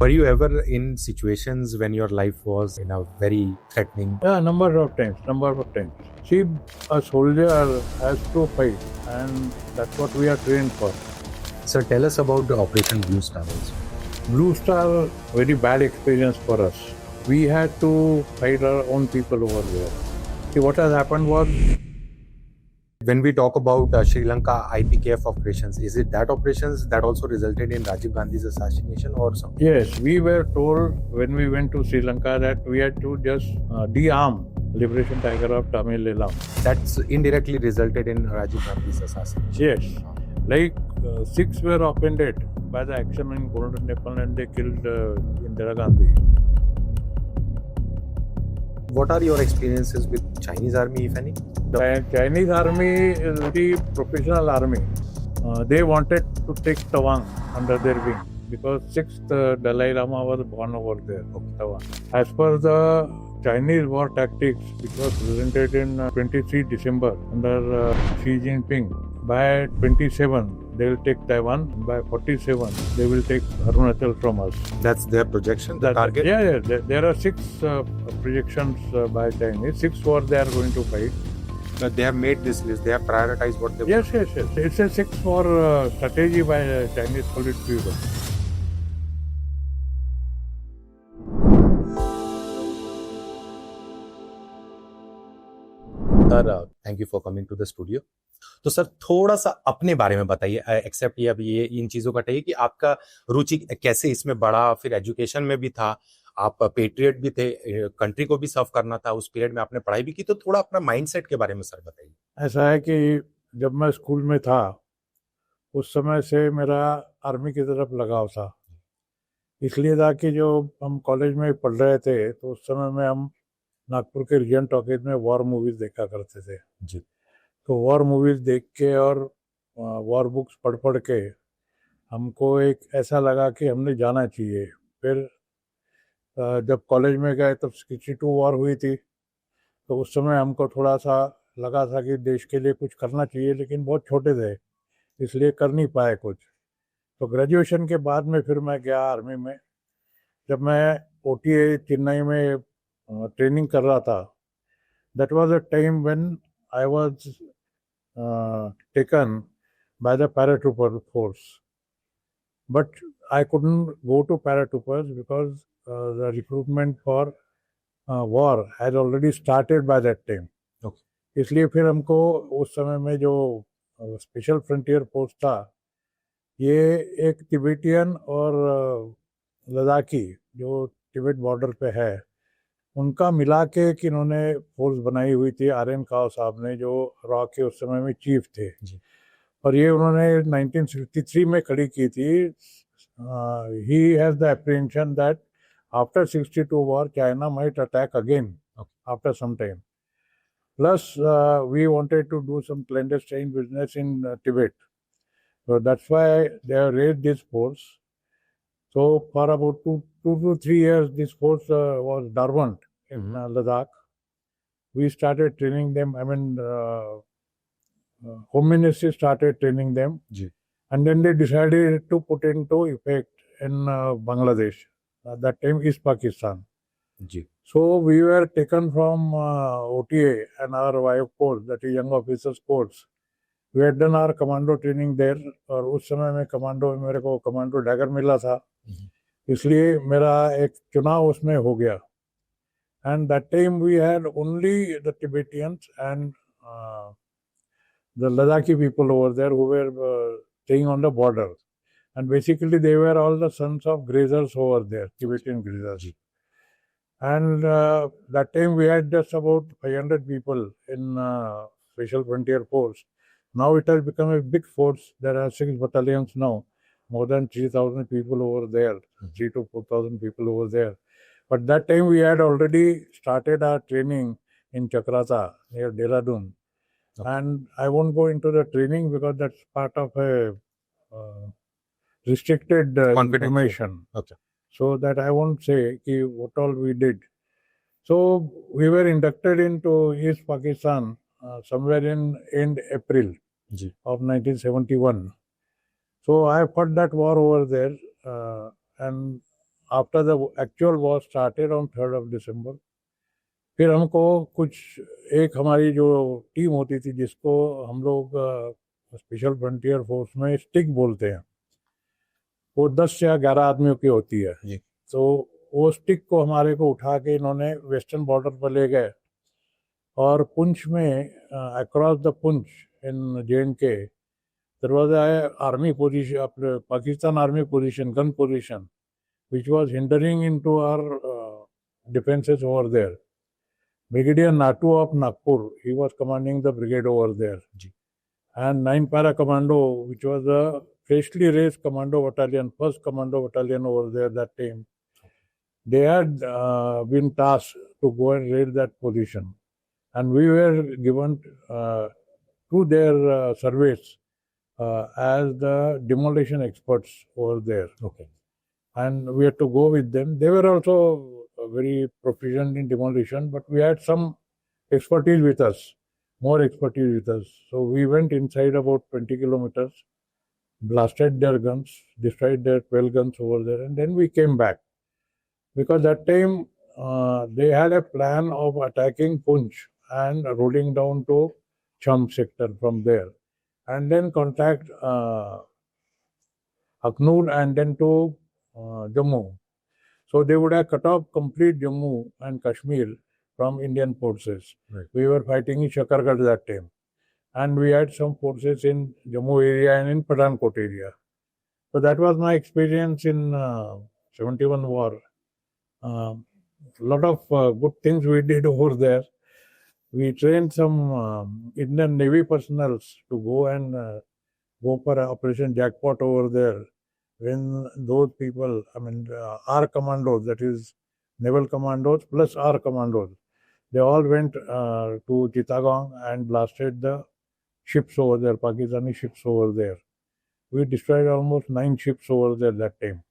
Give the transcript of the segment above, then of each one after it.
Were you ever in situations when your life was in a very threatening? Yeah, number of times. See, a soldier has to fight, and that's what we are trained for. Sir, tell us about the Operation Blue Star also. Blue Star, very bad experience for us. We had to fight our own people over there. See, what has happened was, When we talk about Sri Lanka IPKF operations, is it that operations that also resulted in Rajiv Gandhi's assassination or something? yes, we were told when we went to Sri Lanka that we had to just de-arm Liberation Tiger of Tamil Lama. That's indirectly resulted in Rajiv Gandhi's assassination. Yes, like 6 were offended by the action in Golden Nepal and they killed Indira Gandhi. What are your experiences with Chinese army, if any? The Chinese army is a very professional army. They wanted to take Tawang under their wing because 6th Dalai Lama was born over there, Tawang. As per the Chinese war tactics, which was presented in 23 December under Xi Jinping, by 27 they will take Taiwan, by 47 they will take Arunachal from us. That's their projection, the target? Yeah. There are 6 projections by Chinese. 6 war they are going to fight. They have made this list. They have prioritized what they want. Yes. It's a 6 war strategy by Chinese Politburo. Sir, thank you for coming to the studio. तो sir थोड़ा सा अपने बारे में बताइए, accept ये अभी ये इन चीजों का बताइए कि आपका रुचि कैसे इसमें बढ़ा, फिर एजुकेशन में भी था, आप पेट्रियट भी थे, कंट्री को भी सर्व करना था, उस पीरियड में आपने पढ़ाई भी की, तो थोड़ा अपना माइंडसेट के बारे में सर बताइए। ऐसा है कि जब मैं स्कूल में था उस समय से मेरा आर्मी की तरफ लगाव था, इसलिए था कि जो हम कॉलेज में पढ़ रहे थे तो उस समय में हम नागपुर के रीजन टॉकीज में वॉर मूवीज देखा करते थे जी। तो वॉर मूवीज देख के और वॉर बुक्स पढ़ के हमको एक ऐसा लगा कि हमने जाना चाहिए। फिर जब कॉलेज में गए तब 62 वॉर हुई थी, तो उस समय हमको थोड़ा सा लगा था कि देश के लिए कुछ करना चाहिए, लेकिन बहुत छोटे थे इसलिए कर नहीं पाए कुछ। तो ग्रेजुएशन के बाद में फिर मैं गया आर्मी में। जब मैं OTA चेन्नई में ट्रेनिंग कर रहा था, that was a time when I was taken by the paratrooper force, but I couldn't go to paratroopers because the recruitment for war had already started by that time. Okay. इसलिए फिर हमको उस समय में जो स्पेशल फ्रंटियर फोर्स था, ये एक तिबेटियन और लद्दाखी जो तिब्बत बॉर्डर पे है उनका मिला के कि इन्होंने फोर्स बनाई हुई थी RN काओ साहब ने, जो रॉ के उस समय में चीफ थे जी। और ये उन्होंने 1963 में खड़ी की थी। He has the apprehension that after 62 war China might attack again after some time, plus we wanted to do some clandestine business in Tibet, so that's why they have raised this force. So for about 2 to 3 years this force was dormant in Ladakh. We started training them. I mean, Home Ministry started training them. Ji. And then they decided to put into effect in Bangladesh. At that time, East Pakistan. Ji. So we were taken from OTA and our YF course, that is Young Officers Course. We had done our commando training there. और उस समय में commando मेरे को commando dagger मिला था, इसलिए मेरा एक चुनाव उसमें हो गया। And that time we had only the Tibetans and the Ladakhi people over there who were staying on the border. And basically they were all the sons of grazers over there, Tibetan grazers. And that time we had just about 500 people in Special Frontier Force. Now it has become a big force. There are 6 battalions now, more than 3,000 people over there, 3 to 4,000 people over there. But that time we had already started our training in Chakrata near Dehradun. Okay. And I won't go into the training because that's part of a restricted information. Okay. So that I won't say what all we did. So we were inducted into East Pakistan somewhere in end April of 1971. So I fought that war over there and after the actual war started on 3rd of December, फिर हमको कुछ एक हमारी जो team होती थी जिसको हम लोग स्पेशल फ्रंटियर फोर्स में स्टिक बोलते हैं, वो 10 या 11 आदमियों की होती है जी। तो वो स्टिक को हमारे को उठा के इन्होंने वेस्टर्न बॉर्डर पर ले गए और पुंछ में across the Poonch in JNK there was a army position, Pakistan army position, gun position, which was hindering into our defenses over there. Brigadier Natu of Nagpur, he was commanding the brigade over there. जी। And 9 Para Commando, which was the freshly raised commando battalion, first commando battalion over there that time, they had been tasked to go and raid that position. And we were given to their service as the demolition experts over there. Okay. And we had to go with them. They were also very proficient in demolition, but we had some expertise with us, more expertise with us. So we went inside about 20 kilometers, blasted their guns, destroyed their 12 guns over there, and then we came back. Because that time they had a plan of attacking Punch and rolling down to Cham sector from there, and then contact Aknoor and then to Jammu. So they would have cut off complete Jammu and Kashmir from Indian forces. Right. We were fighting in Shakargarh that time. And we had some forces in Jammu area and in Pathankot area. So that was my experience in 71 war. Lot of good things we did over there. We trained some Indian Navy personnel to go and go for Operation Jackpot over there. When those people, our commandos, that is Naval Commandos plus our commandos, they all went to Chittagong and blasted the ships over there, Pakistani ships over there. We destroyed almost 9 ships over there that time.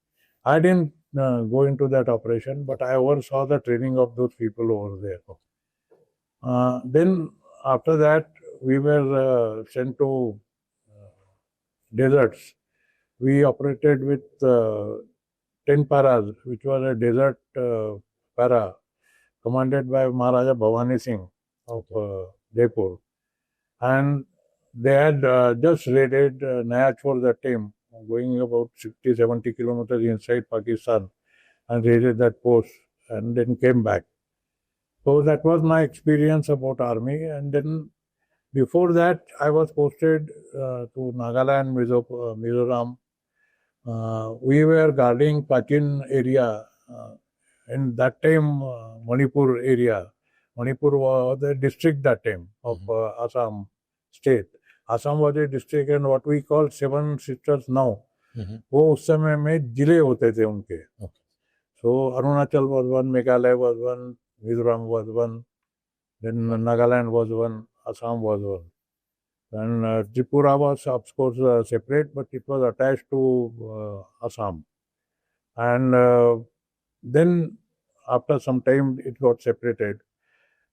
I didn't go into that operation, but I oversaw the training of those people over there. Then after that, we were sent to deserts. We operated with 10 paras, which was a desert para commanded by Maharaja Bhavani Singh of Jaipur. And they had just raided Naya Chor that time, going about 60-70 kilometers inside Pakistan, and raided that post and then came back. So that was my experience about army. And then before that, I was posted to Nagaland, Mizoram. We were guarding Kachin area. In that time, Manipur area. Manipur was the district that time of Assam state. Assam was a district, and what we call 7 sisters now. वो उस समय में जिले होते थे उनके. So Arunachal was one, Meghalaya was one, Mizoram was one, then Nagaland was one, Assam was one. And Tripura was, of course, separate, but it was attached to Assam. And then after some time, it got separated.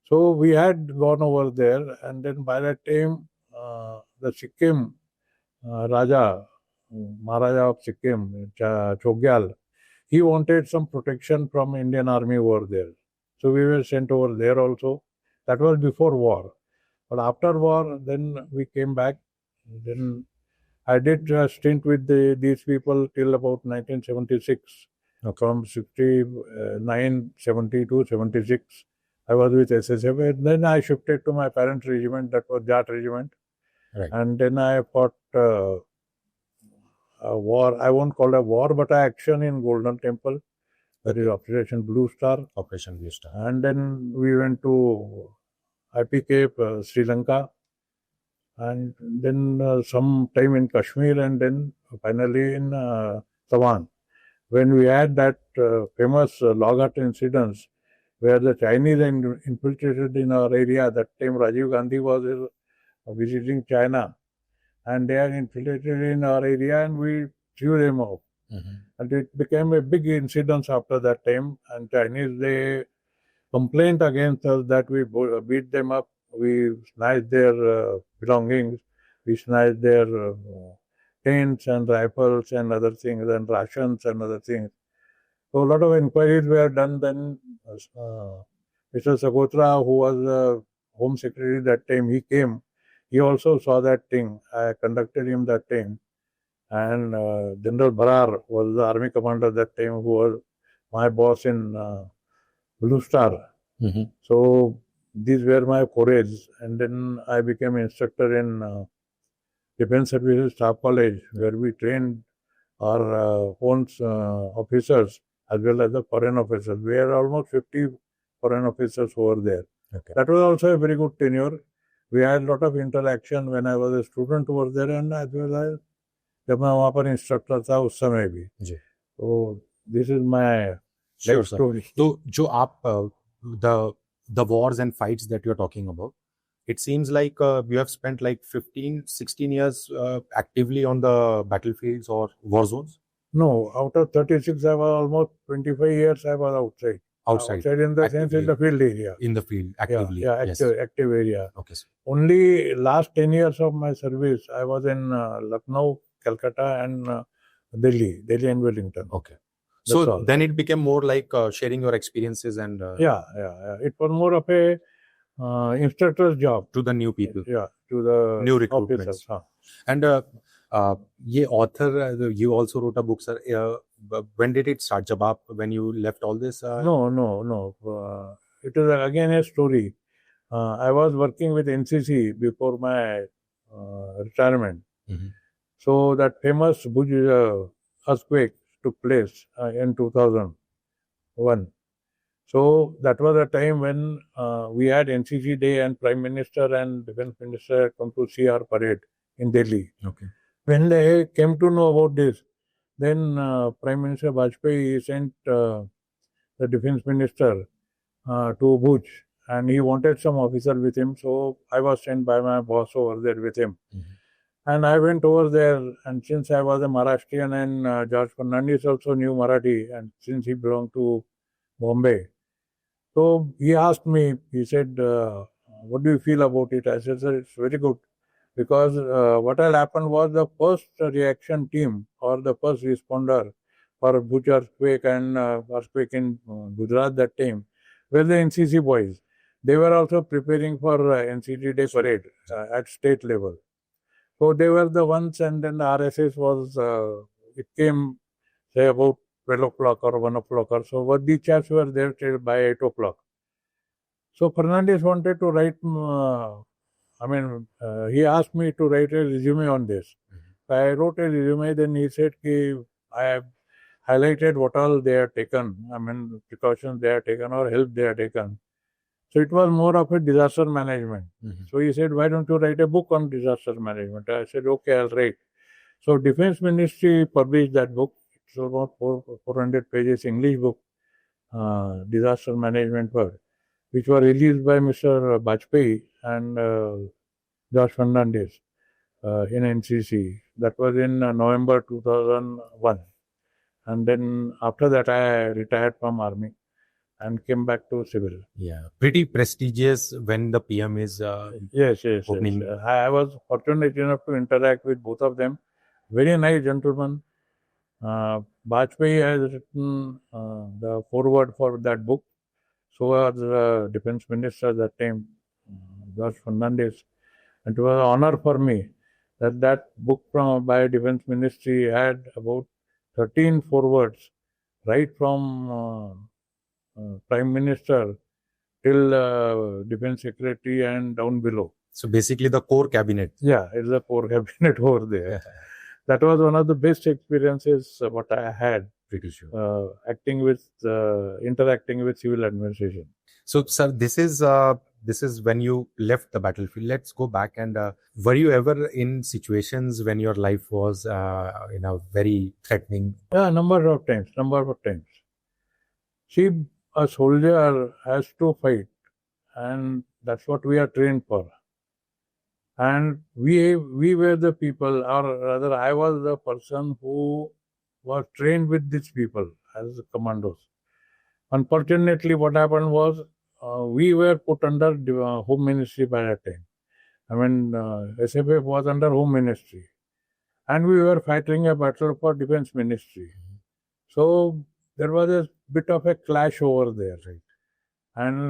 So we had gone over there, and then by that time, the Sikkim Raja, Maharaja of Sikkim, Chogyal, he wanted some protection from Indian army over there. So we were sent over there also. That was before war. But after war, then we came back. Then I did a stint with these people till about 1976. From 69, 70 to 76, I was with SSF. And then I shifted to my parent regiment, that was Jat regiment. Right. And then I fought a war. I won't call it a war, but an action in Golden Temple. That is Operation Blue Star. Operation Blue Star. And then we went to IPKF, Sri Lanka. And then some time in Kashmir, and then finally in Tawan. When we had that famous log hut incidents where the Chinese infiltrated in our area, that time Rajiv Gandhi was visiting China, and they had infiltrated in our area, and we threw them off. And it became a big incident after that time, and Chinese, they complained against us that we beat them up, we snatched their belongings, we snatched their tents and rifles and other things and rations and other things. So a lot of inquiries were done. Then Mr. Sagotra, who was the Home Secretary that time, he came. He also saw that thing. I conducted him that time. And General Bharar was the army commander that time, who was my boss in Blue Star. Mm-hmm. So these were my forays. And then I became instructor in Defense Services Staff College, where we trained our own officers as well as the foreign officers. We had almost 50 foreign officers over there. Okay. That was also a very good tenure. We had a lot of interaction when I was a student over there, and as well as जब मैं वहाँ पर instructor था उस समय भी. जी. So this is my Sure, life sir. story. तो जो आप the wars and fights that you're talking about, it seems like you have spent like 15-16 years actively on the battlefields or war zones. No, out of 36, I was almost 25 years I was outside. Outside in the sense in the field area. In the field, actively. Yeah, active area. Okay, sir. Only last 10 years of my service, I was in Lucknow, Calcutta, and Delhi and Wellington. Okay. That's So all. then it became more like sharing your experiences and Yeah. It was more of a instructor's job. to the new people. Yeah, to the New recruitments. officers. And ये author, you also wrote a book, sir. When did it start? When you left all this? No. It is again a story. I was working with NCC before my retirement. Mhm. So that famous Bhuj earthquake took place in 2001. So that was a time when we had NCC Day, and Prime Minister and Defense Minister had come to see our parade in Delhi. Okay. When they came to know about this, then Prime Minister Vajpayee sent the Defense Minister to Bhuj, and he wanted some officer with him. So I was sent by my boss over there with him. Mm-hmm. And I went over there, and since I was a Maharashtrian and George Fernandez also knew Marathi, and since he belonged to Bombay, so he asked me, he said, what do you feel about it? I said, sir, it's very good. Because what had happened was the first reaction team or the first responder for Bhuj earthquake and earthquake in Gujarat that time were the NCC boys. They were also preparing for NCC Day parade at state level. So they were the ones, and then the RSS was, it came, say, about 12 o'clock or 1 o'clock or so. But the chaps were there till by 8 o'clock. So Fernandez wanted to write, he asked me to write a resume on this. Mm-hmm. I wrote a resume, then he said, I have highlighted what all they have taken, precautions they have taken or help they have taken. So it was more of a disaster management. Mm-hmm. So he said, why don't you write a book on disaster management? I said, okay, I'll write. So Defense Ministry published that book. It's about 400 pages English book, disaster management work, which was released by Mr. Vajpayee and George Fernandez in NCC. That was in November 2001. And then after that, I retired from army and came back to civil. Yeah, pretty prestigious when the PM is Yes. opening. I was fortunate enough to interact with both of them. Very nice gentlemen. Vajpayee has written the foreword for that book. So was the Defense Minister at that time, George Fernandez. And it was an honor for me that book by Defense Ministry had about 13 forewords, right from Prime Minister till Defense Secretary and down below. So basically the core cabinet. Yeah, it's a core cabinet over there. That was one of the best experiences what I had. Pretty sure. Interacting with civil administration. So, sir, this is when you left the battlefield. Let's go back and were you ever in situations when your life was very threatening? Yeah, number of times. See, a soldier has to fight, and that's what we are trained for. And we were the people, or rather I was the person who was trained with these people as commandos. Unfortunately, what happened was we were put under Home Ministry by that time. SFF was under Home Ministry. And we were fighting a battle for Defense Ministry. So there was a bit of a clash over there, right? And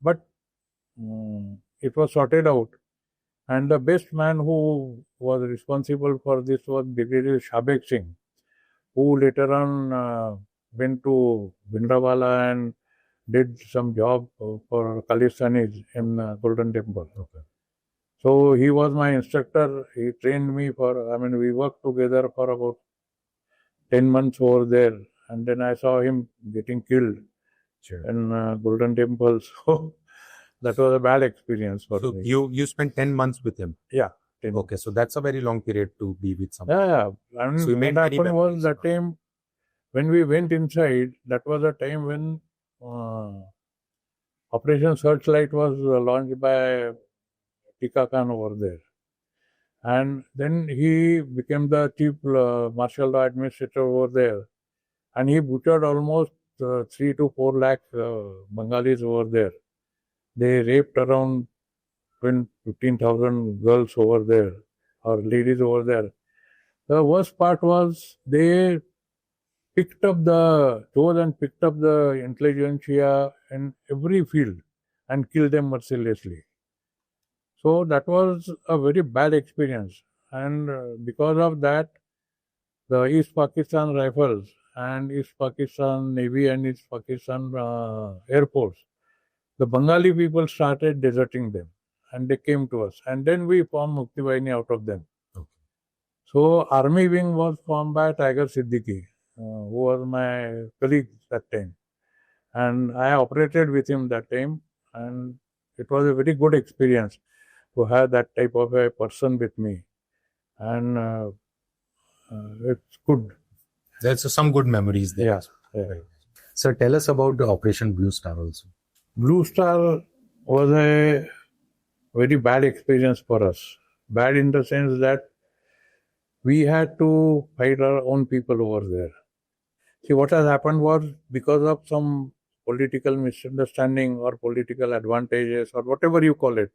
but it was sorted out. And the best man who was responsible for this was Brigadier Shabek Singh, who later on went to Bhindranwala and did some job for Khalistanis in Golden Temple. Okay. So he was my instructor. He trained me we worked together for about 10 months over there. And then I saw him getting killed in Golden Temple. So that was a bad experience for me. You spent 10 months with him? Yeah. 10 Okay, so that's a very long period to be with someone. Yeah. I mean, So you made what many happened was memories. that time when we went inside, that was a time when Operation Searchlight was launched by Tika Khan over there. And then he became the chief martial law administrator over there. And he butchered almost 3 to 4 lakh Bengalis over there. They raped around 15,000 girls over there, or ladies over there. The worst part was they chose and picked up the intelligentsia in every field and killed them mercilessly. So that was a very bad experience. And because of that, the East Pakistan Rifles and East Pakistan Navy and East Pakistan Air Force, the Bengali people started deserting them. And they came to us. And then we formed Mukti Bahini out of them. Okay. So Army Wing was formed by Tiger Siddiqui, who was my colleague that time. And I operated with him that time. And it was a very good experience to have that type of a person with me. And it's good. There's some good memories there. Yeah. Right. Sir, tell us about the Operation Blue Star also. Blue Star was a very bad experience for us. Bad in the sense that we had to fight our own people over there. See, what has happened was because of some political misunderstanding or political advantages or whatever you call it,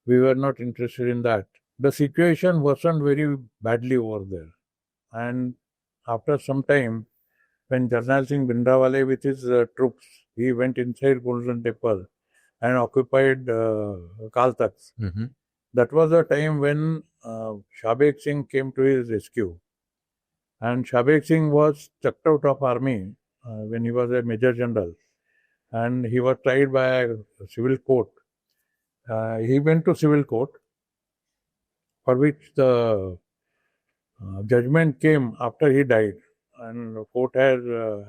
we were not interested in that. The situation worsened very badly over there. And after some time, when Jarnail Singh Bhindranwale with his troops, he went inside Golden Temple and occupied Kal Takht. Mm-hmm. That was the time when Shabek Singh came to his rescue. And Shabek Singh was chucked out of army when he was a major general. And he was tried by a civil court. He went to civil court, for which the judgment came after he died. And the court has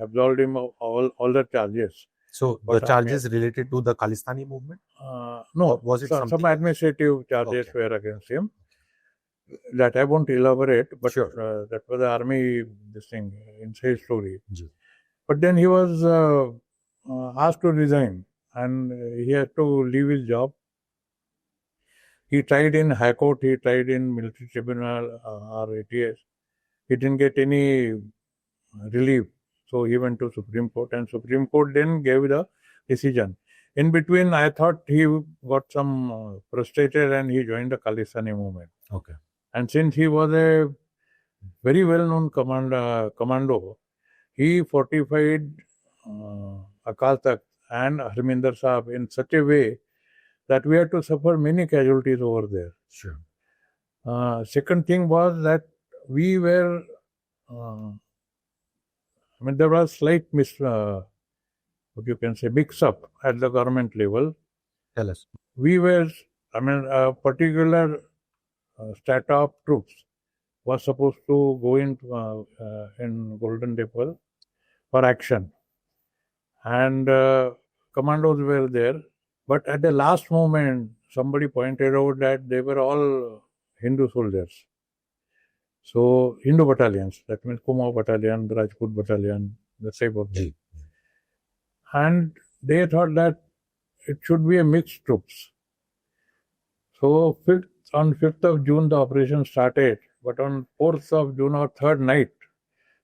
absolved him of all the charges. So the charges related to the Khalistani movement? No, or was it some administrative charges were against him. That I won't elaborate, but sure. That was the army, inside story. Ji. But then he was asked to resign and he had to leave his job. He tried in High Court, he tried in Military Tribunal or ATS. He didn't get any relief. So he went to Supreme Court and Supreme Court then gave the decision. In between, I thought he got some frustrated and he joined the Khalistani movement. Okay. And since he was a very well-known commando, he fortified Akal Takht and Harminder Sahib in such a way that we had to suffer many casualties over there. Sure. Second thing was that we were, there was slight mix-up at the government level. Tell us. We were, a particular strata of troops was supposed to go in Golden Temple for action. And commandos were there. But at the last moment, somebody pointed out that they were all Hindu soldiers. So, Hindu battalions, that means Kumaon battalion, Rajput battalion, the type of thing. And they thought that it should be a mixed troops. So, on 5th of June, the operation started. But on 4th of June or 3rd night,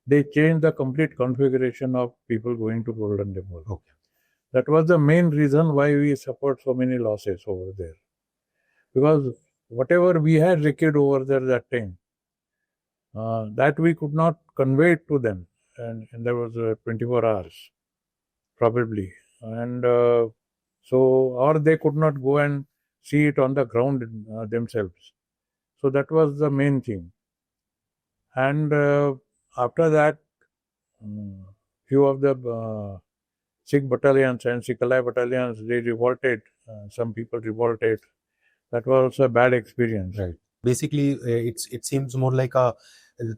they changed the complete configuration of people going to Golden Temple. Okay. That was the main reason why we suffered so many losses over there. Because whatever we had wrecked over there that time, that we could not convey it to them. and there was 24 hours, probably. And so, or they could not go and see it on the ground themselves. So that was the main thing. And after that, few of the Sikh battalions and Sikh Allied battalions, they revolted. Some people revolted. That was also a bad experience. Right. Basically, it seems more like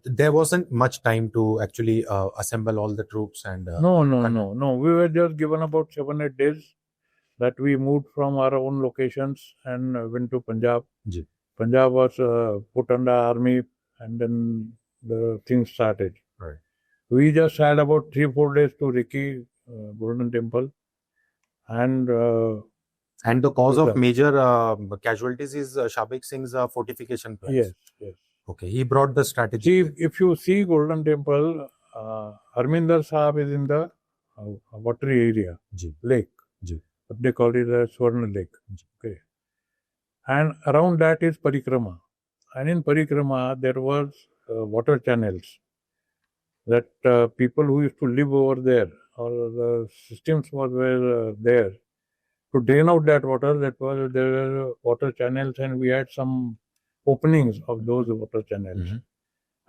there wasn't much time to actually assemble all the troops and. No. We were just given about 7-8 days that we moved from our own locations and went to Punjab. Ji. Punjab was put under army, and then the things started. Right. We just had about 3-4 days to Riki, Golden Temple, and the cause of major casualties is Shabik Singh's fortification plans. Yes. Okay, he brought the strategy. See, if you see Golden Temple, Harminder Sahib is in the watery area, lake. But they call it the Swarna Lake. Okay. And around that is Parikrama. And in Parikrama, there was water channels that people who used to live over there, or the systems were there to drain out that water. There were water channels, and we had some openings of those water channels. Mm-hmm.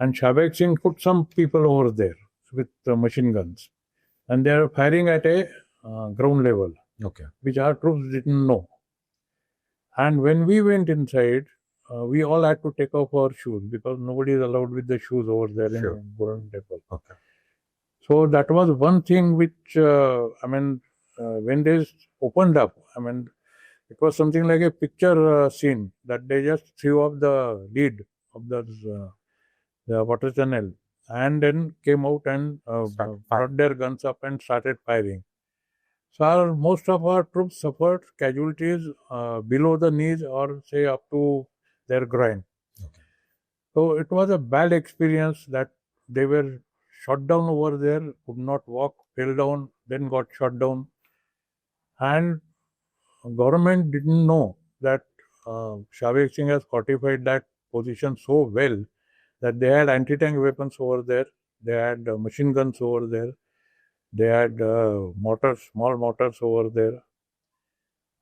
And Shabik Singh put some people over there with machine guns, and they are firing at a ground level. Okay. Which our troops didn't know. And when we went inside, we all had to take off our shoes because nobody is allowed with the shoes over there in Golden Temple. Okay. So that was one thing which, when they opened up, it was something like a picture scene that they just threw up the lid of the water channel and then came out and brought their guns up and started firing. So most of our troops suffered casualties below the knees or say up to their groin. Okay. So it was a bad experience that they were shot down over there, could not walk, fell down, then got shot down. And government didn't know that Shabik Singh has fortified that position so well that they had anti-tank weapons over there, they had machine guns over there. They had small mortars over there.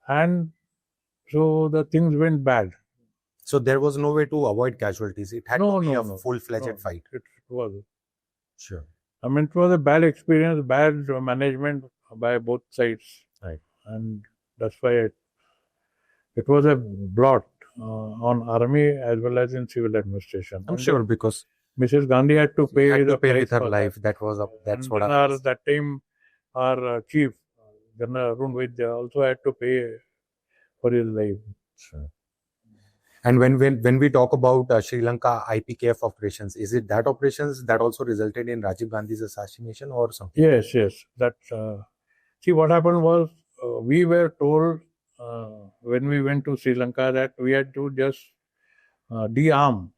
And so the things went bad. So there was no way to avoid casualties. It had to be a full-fledged fight. It was. Sure. It was a bad experience, bad management by both sides. Right. And that's why it was a blot on army as well as in civil administration. I'm sure because Mrs. Gandhi had to pay with her life. That's what that time our chief, General Arun Vaidya, also had to pay for his life. Sure. And when we talk about Sri Lanka IPKF operations, is it that operations that also resulted in Rajiv Gandhi's assassination or something? Yes. That see, what happened was we were told when we went to Sri Lanka that we had to just de-arm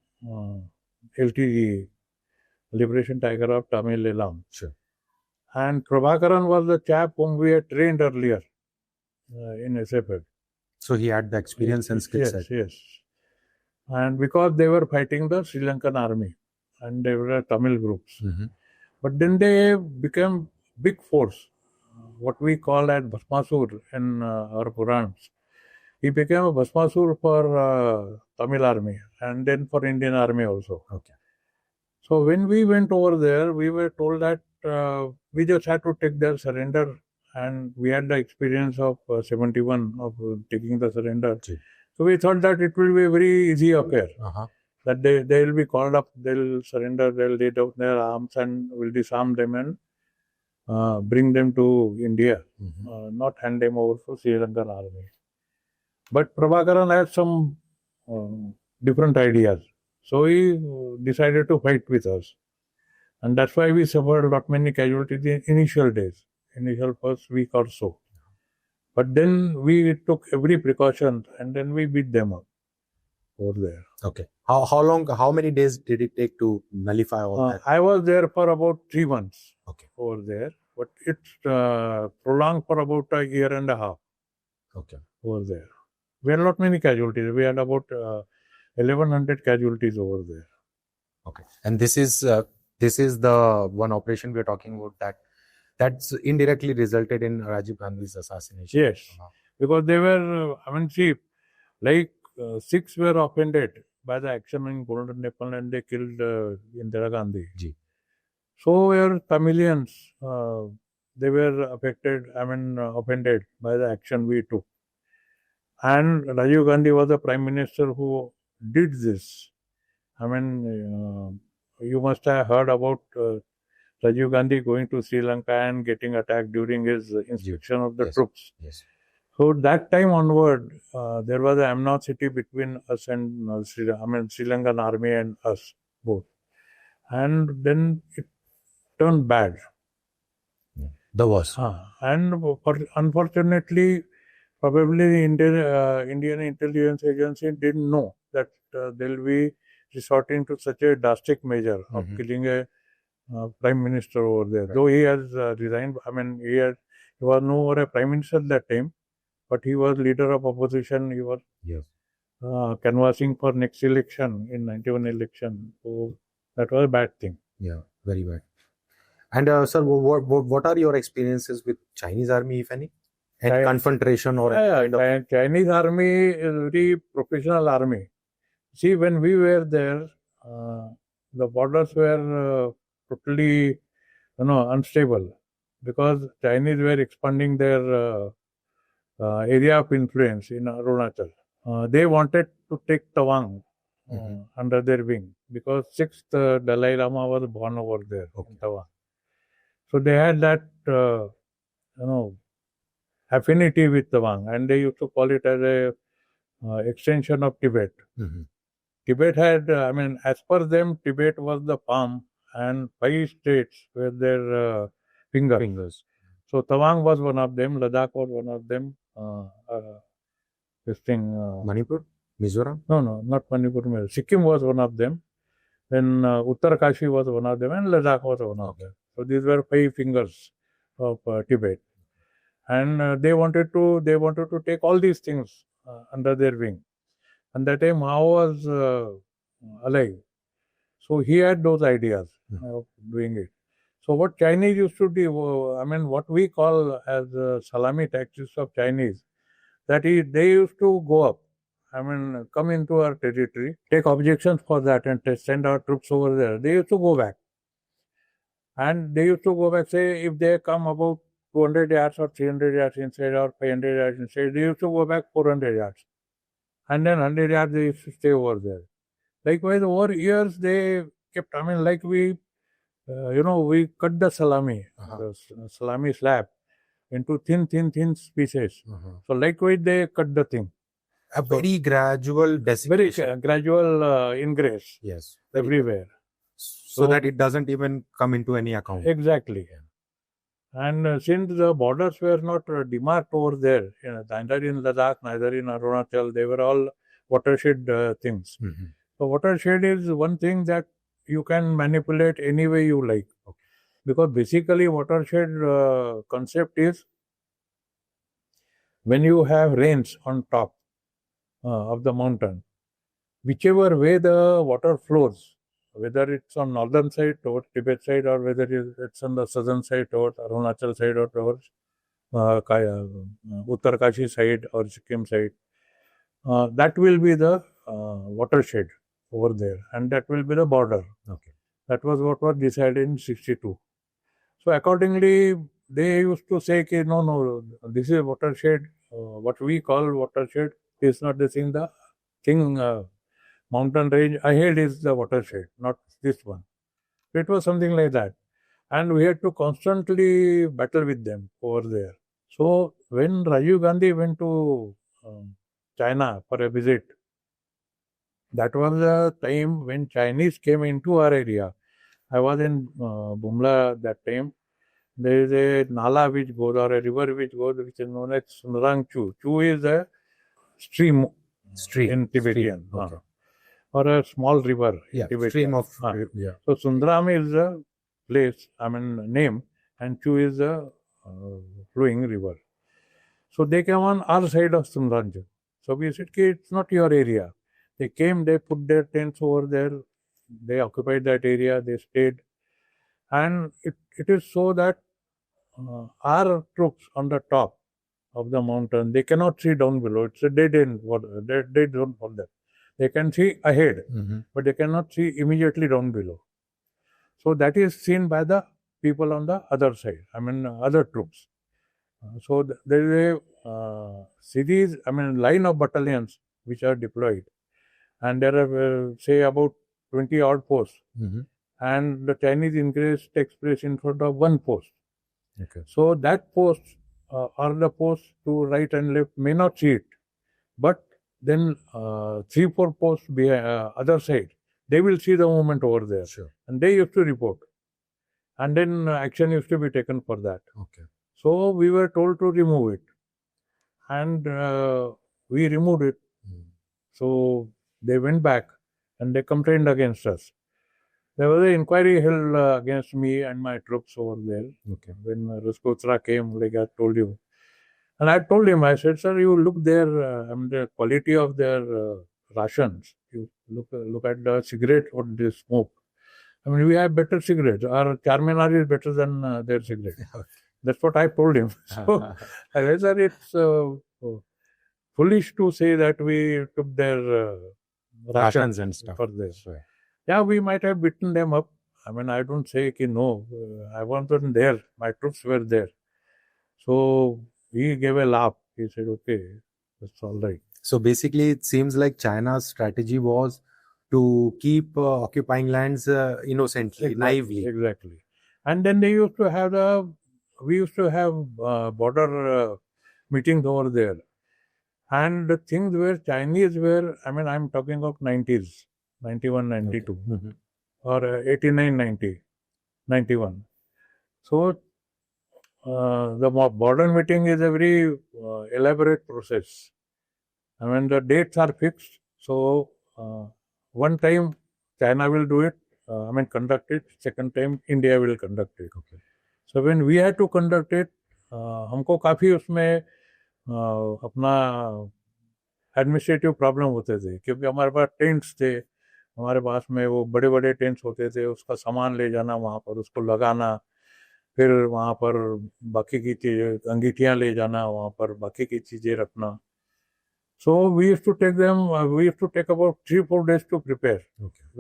LTG, Liberation Tiger of Tamil Elam. Sure. And Prabhakaran was the chap whom we had trained earlier in SFF. So he had the experience and skill set. Yes. And because they were fighting the Sri Lankan army and they were Tamil groups. Mm-hmm. But then they became big force, what we call as Bhasmasur in our Purans. He became a Bhasmasur for Tamil army and then for Indian army also. Okay. So when we went over there, we were told that we just had to take their surrender, and we had the experience of 71 of taking the surrender. Gee. So we thought that it will be a very easy affair. Uh-huh. That they will be called up, they'll surrender, they'll lay down their arms and we'll disarm them and bring them to India, not hand them over for Sri Lankan army. But Prabhakaran had some different ideas. So he decided to fight with us. And that's why we suffered not many casualties in initial days, initial first week or so. But then we took every precaution and then we beat them up over there. Okay. How many days did it take to nullify all that? I was there for about 3 months. Okay. Over there. But it's prolonged for about a year and a half. Okay. Over there. We had not many casualties. We had about 1,100 casualties over there. Okay. And this is this is the one operation we are talking about that's indirectly resulted in Rajiv Gandhi's assassination. Yes, because they were, see, like 6 were offended by the action in Golden Nepal and they killed Indira Gandhi. Ji. So were Tamilians. They were affected, offended by the action we took. And Rajiv Gandhi was the Prime Minister who did this. You must have heard about Rajiv Gandhi going to Sri Lanka and getting attacked during his inspection of the troops. Yes. So that time onward, there was an animosity between us and Sri Lankan army and us both. And then it turned bad. The worst. And unfortunately, probably the Indian intelligence agency didn't know that they'll be resorting to such a drastic measure of killing a prime minister over there. Right. Though he has resigned, he was no more a prime minister at that time, but he was leader of opposition. He was canvassing for next election in 91 election. So that was a bad thing. Yeah, very bad. And sir, what are your experiences with Chinese army, if any? And confrontation or Chinese army is a very professional army. See, when we were there, the borders were totally, unstable because Chinese were expanding their area of influence in Arunachal. They wanted to take Tawang under their wing because 6th Dalai Lama was born over there in Tawang. So they had that, affinity with Tawang, and they used to call it as a extension of Tibet. Tibet had, as per them, Tibet was the palm and 5 states were their fingers. So Tawang was one of them, Ladakh was one of them, Manipur? Mizoram? No, not Manipur. Sikkim was one of them. Then Uttarkashi was one of them and Ladakh was one of them. So these were 5 fingers of Tibet. And they wanted to take all these things under their wing. And that time Mao was alive. So he had those ideas of doing it. So what Chinese used to do, what we call as salami tactics of Chinese, that is, they used to go up, come into our territory, take objections for that and send our troops over there. They used to go back. And they used to go back, say, if they come about 200 yards or 300 yards inside or 500 yards inside, they used to go back 400 yards. And then 100 yards, they used to stay over there. Likewise, over years, they kept, we cut the salami, the salami slab, into thin pieces. So likewise, they cut the thing. A very gradual desiccation. Very gradual ingress. Yes. Everywhere. So that it doesn't even come into any account. Exactly. And since the borders were not demarked over there, neither in Ladakh, neither in Arunachal, they were all watershed things. So watershed is one thing that you can manipulate any way you like. Because basically watershed concept is when you have rains on top of the mountain, whichever way the water flows, whether it's on northern side towards Tibet side or whether it's on the southern side towards Arunachal side or towards Uttarkashi side or Sikkim side, that will be the watershed over there, and that will be the border. That was what was decided in 62. So accordingly, they used to say, no, this is watershed. What we call watershed is not the thing. Mountain range ahead is the watershed, not this one. It was something like that. And we had to constantly battle with them over there. So when Rajiv Gandhi went to China for a visit, that was the time when Chinese came into our area. I was in Bumla that time. There is a Nala which goes, or a river which goes, which is known as Sundrang Chu. Chu is a stream in Tibetan. Okay. Or a small river. Stream of. So Sundram is the place, name, and Chu is the flowing river. So they came on our side of Sundram. So we said, it's not your area. They came, they put their tents over there, they occupied that area, they stayed. And it is so that our troops on the top of the mountain, they cannot see down below. It's a dead end. They don't want that. They can see ahead, but they cannot see immediately down below. So that is seen by the people on the other side, other troops. So there is a series, line of battalions which are deployed. And there are, say, about 20 odd posts. And the Chinese ingress takes place in front of one post. Okay. So that post or the post to right and left may not see it. But then 3-4 posts behind, other side, they will see the movement over there. Sure. And they used to report. And then action used to be taken for that. Okay. So we were told to remove it. And we removed it. So they went back and they complained against us. There was an inquiry held against me and my troops over there. Okay. When Ruskotra came, like I told you. And I told him, I said, sir, you look there, the quality of their rations. You look at the cigarette, what they smoke. We have better cigarettes. Our Charminar is better than their cigarette. That's what I told him. So, I said, it's foolish to say that we took their rations and stuff for this. Right. Yeah, we might have beaten them up. I don't say no. I wasn't there. My troops were there. So he gave a laugh. He said, okay, that's all right. So basically, it seems like China's strategy was to keep occupying lands innocently, naively. Exactly. And then we used to have border meetings over there. And the things where Chinese were, I'm talking of 90s, 91, 92, Okay. or 89, 90, 91. So the border meeting is a very elaborate process. The dates are fixed. So one time China will do it, conduct it. Second time India will conduct it. Okay. So when we had to conduct it, हमको काफी उसमें अपना administrative problem होते थे, क्योंकि हमारे पास tents थे, हमारे पास में वो बड़े बड़े टेंट्स होते थे, उसका सामान ले जाना वहाँ पर, उसको लगाना, फिर वहाँ पर बाकी की चीज़ें, अंगीठियाँ ले जाना वहाँ पर, बाकी की चीज़ें रखना. So we used to take about 3-4 days to prepare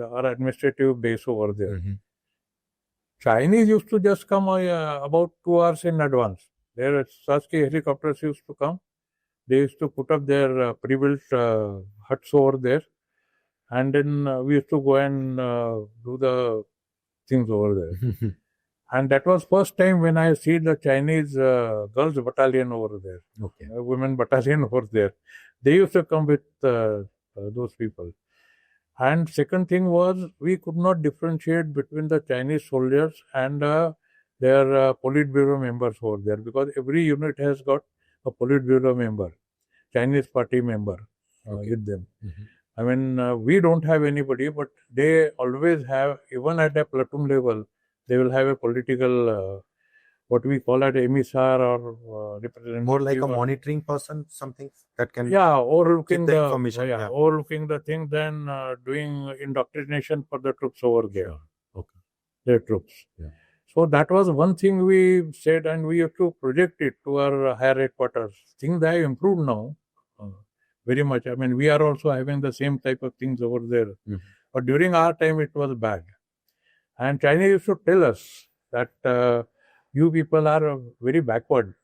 our administrative base over there. Chinese used to just come about 2 hours in advance. Their Sasky helicopters used to come. They used to put up their pre-built huts over there. And then we used to go and do the things over there. And that was first time when I see the Chinese girls battalion over there. Okay. Women battalion over there. They used to come with those people. And second thing was, we could not differentiate between the Chinese soldiers and their Politburo members over there, because every unit has got a Politburo member, Chinese party member with them. We don't have anybody, but they always have, even at a platoon level, they will have a political, what we call it, emissar or representative. More like a monitoring person, something that can overlooking the information. Overlooking the thing, then doing indoctrination for the troops over there. Okay. Their troops. Yeah. So that was one thing we said, and we have to project it to our higher headquarters. Things have improved now very much. We are also having the same type of things over there. But during our time, it was bad. And China used to tell us that you people are very backward.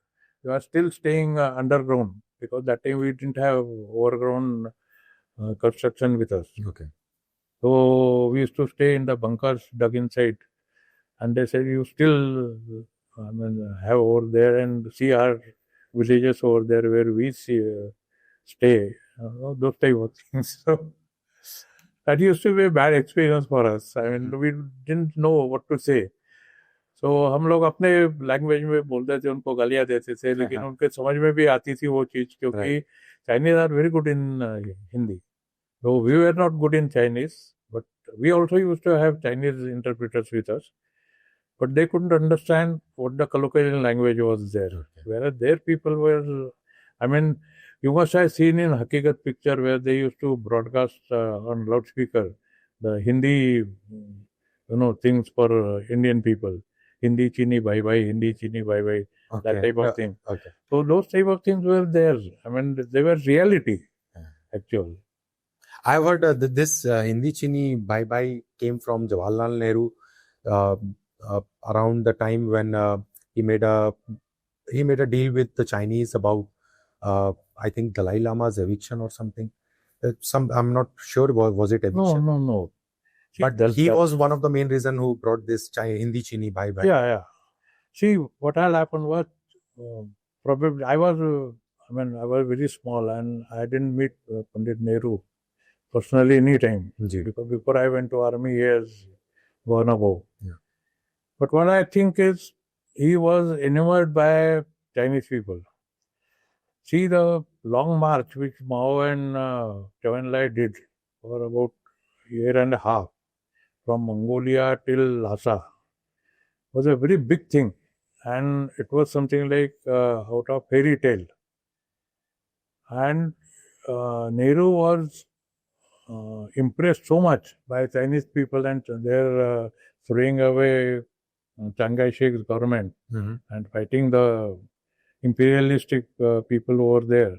You are still staying underground, because that time we didn't have overground construction with us. Okay. So we used to stay in the bunkers dug inside. And they said, you still have over there and see our villages over there where we stay. Those type of things. So that used to be a bad experience for us. We didn't know what to say. So हम लोग अपने language में बोलते थे, उनको गालियाँ देते थे, लेकिन उनके समझ में भी आती थी वो चीज़, क्योंकि Chinese are very good in Hindi. So we were not good in Chinese, but we also used to have Chinese interpreters with us. But they couldn't understand what the colloquial language was there. Okay. Whereas their people were, you must have seen in Hakikat picture where they used to broadcast on loudspeaker the Hindi things for Indian people. Hindi chini bye bye, Hindi chini bye bye, that type of thing. Okay. So those type of things were there. I mean, they were reality, actually. I've heard this Hindi chini bye bye came from Jawaharlal Nehru uh, around the time when he made a deal with the Chinese about I think Dalai Lama's eviction or something. I'm not sure was it eviction. No. See, But he was one of the main reason who brought this Hindi chini bye bye. Yeah. See, what all happened was probably I was very small and I didn't meet Pandit Nehru personally any time. Because before I went to army, he has gone above. Yeah. But what I think is he was enamored by Chinese people. See the long march which Mao and Zhou Enlai did for about a year and a half from Mongolia till Lhasa was a very big thing, and it was something like out of fairy tale. And Nehru was impressed so much by Chinese people and their throwing away Chiang Kai-shek's government and fighting the imperialistic people over there.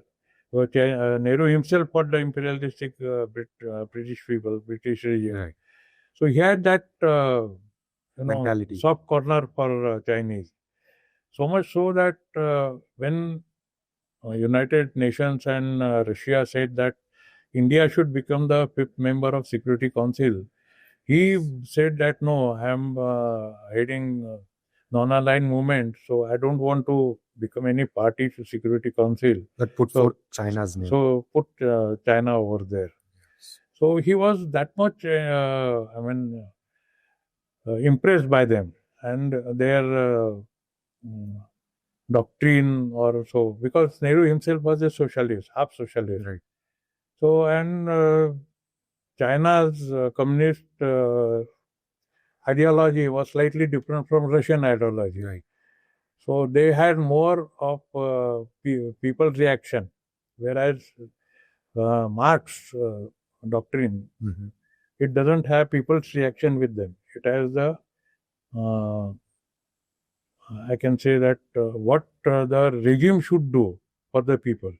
So Nehru himself fought the imperialistic British people, British regime. Right. So he had that mentality, soft corner for Chinese. So much so that when United Nations and Russia said that India should become the 5th member of Security Council, he said that no, I am heading non-aligned movement, so I don't want to become any party to Security Council. But put for China's name. So put China over there. Yes. So he was that much, impressed by them and their doctrine or so, because Nehru himself was a socialist, half socialist. Right. So, and China's communist ideology was slightly different from Russian ideology. Right. So they had more of people's reaction, whereas Marx doctrine, it doesn't have people's reaction with them. It has the, I can say that what the regime should do for the people.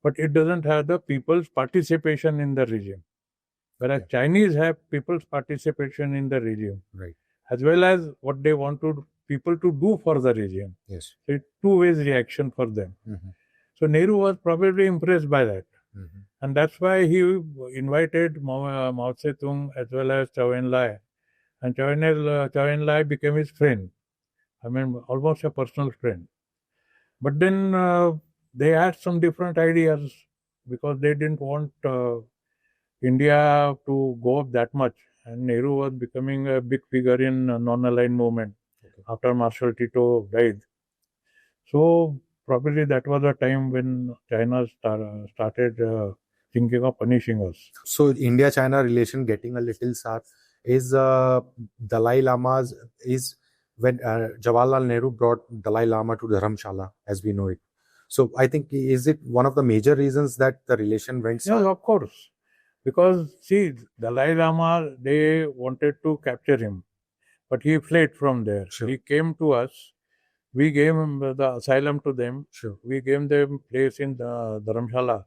But it doesn't have the people's participation in the regime. Whereas Chinese have people's participation in the regime. Right. As well as what they want people to do for the regime. Yes. So it's two-ways reaction for them. So Nehru was probably impressed by that. And that's why he invited Mao Zedong as well as Zhou Enlai. And Zhou Enlai became his friend. I mean, almost a personal friend. But then they had some different ideas because they didn't want India to go up that much. And Nehru was becoming a big figure in non-aligned movement after Marshal Tito died. So probably that was a time when China started thinking of punishing us. So India-China relation getting a little sour is Dalai Lama's is when Jawaharlal Nehru brought Dalai Lama to Dharamshala as we know it. So I think is it one of the major reasons that the relation went sour? Yes, of course. Because see, Dalai Lama, they wanted to capture him, but he fled from there. Sure. He came to us. We gave him the asylum to them. Sure. We gave them place in the Dharamshala.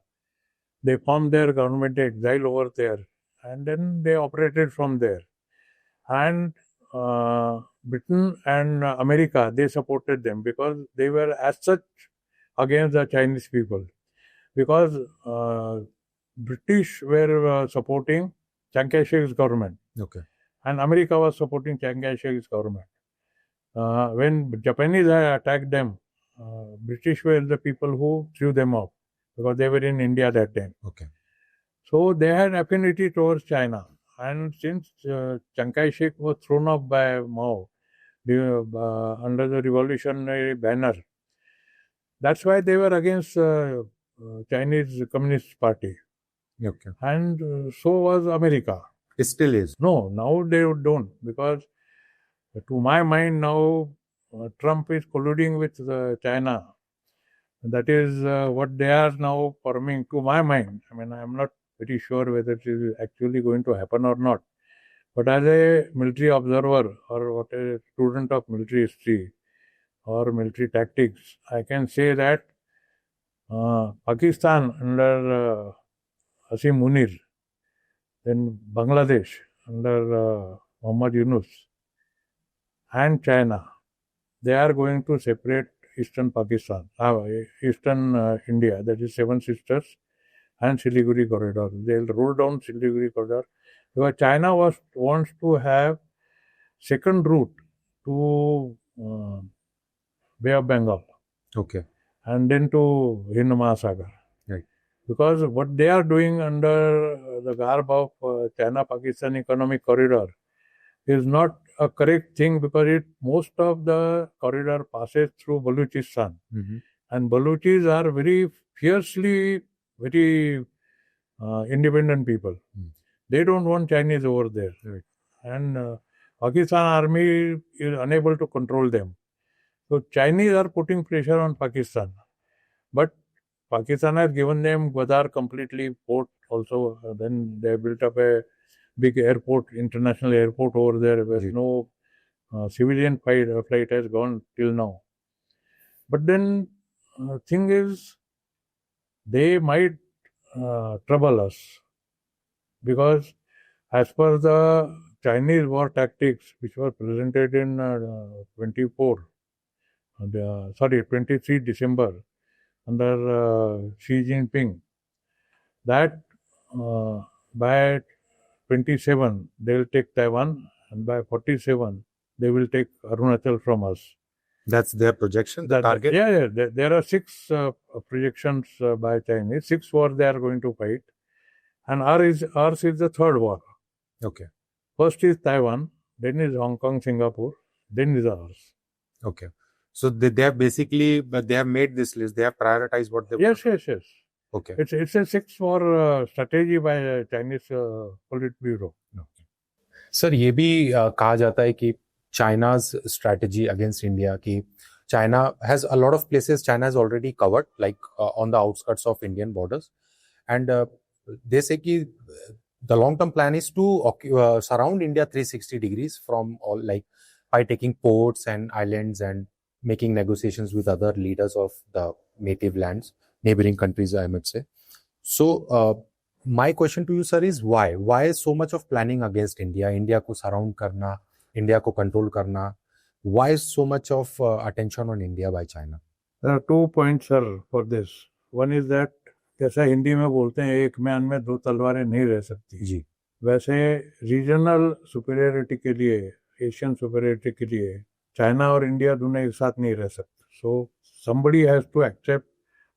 They formed their government exile over there, and then they operated from there. And Britain and America, they supported them because they were as such against the Chinese people. Because British were supporting Chiang Kai-shek's government. Okay. And America was supporting Chiang Kai-shek's government. When Japanese attacked them, British were the people who threw them off because they were in India that time. Okay. So they had affinity towards China. And since Chiang Kai-shek was thrown off by Mao under the revolutionary banner, that's why they were against Chinese Communist Party. Okay. And so was America. It still is. No, now they don't, because to my mind now Trump is colluding with China. That is what they are now forming, to my mind. I mean, I am not very sure whether it is actually going to happen or not. But as a military observer or what a student of military history or military tactics, I can say that Pakistan under Asim Munir, then Bangladesh under Muhammad Yunus, and China, they are going to separate Eastern Pakistan, Eastern India, that is Seven Sisters and Siliguri corridor. They'll roll down Siliguri corridor because China wants to have second route to Bay of Bengal. Okay. And then to Hind Mahasagar. Right. Because what they are doing under the garb of China-Pakistan economic corridor is not a correct thing because most of the corridor passes through Baluchistan. Mm-hmm. And Baluchis are very fiercely, very independent people. Mm. They don't want Chinese over there. Right. And Pakistan army is unable to control them. So Chinese are putting pressure on Pakistan. But Pakistan has given them Gwadar completely port also. Then they built up a big airport, international airport over there where no civilian flight has gone till now. But then thing is, they might trouble us because as per the Chinese war tactics which were presented in 23 December under Xi Jinping, that by 27 they will take Taiwan and by 47 they will take Arunachal from us. That's their projection, the target? Yeah. There are 6 projections by Chinese. 6 war they are going to fight. And ours is the third war. Okay. First is Taiwan, then is Hong Kong, Singapore, then is ours. Okay. So they have basically, they have made this list. They have prioritized what they Yes. Okay. It's a 6 war strategy by Chinese Politburo. Okay. Sir, ये भी कहा जाता है कि China's strategy against India, कि China has a lot of places China has already covered, like on the outskirts of Indian borders. And they say कि the long-term plan is to surround India 360 degrees from all, like by taking ports and islands and making negotiations with other leaders of the native lands, neighboring countries, I might say. So, my question to you, sir, is why? Why is so much of planning against India? India को surround करना, India को control करना. Why is so much of attention on India by China? There are 2 points, sir, for this. One is that जैसा हिंदी में बोलते हैं एक म्यान में 2 तलवारें नहीं रह सकती जी. वैसे रीजनल सुपीरियरिटी के लिए, एशियन सुपीरियरिटी के लिए चाइना और इंडिया दोनों एक साथ नहीं रह सकते. So somebody has to accept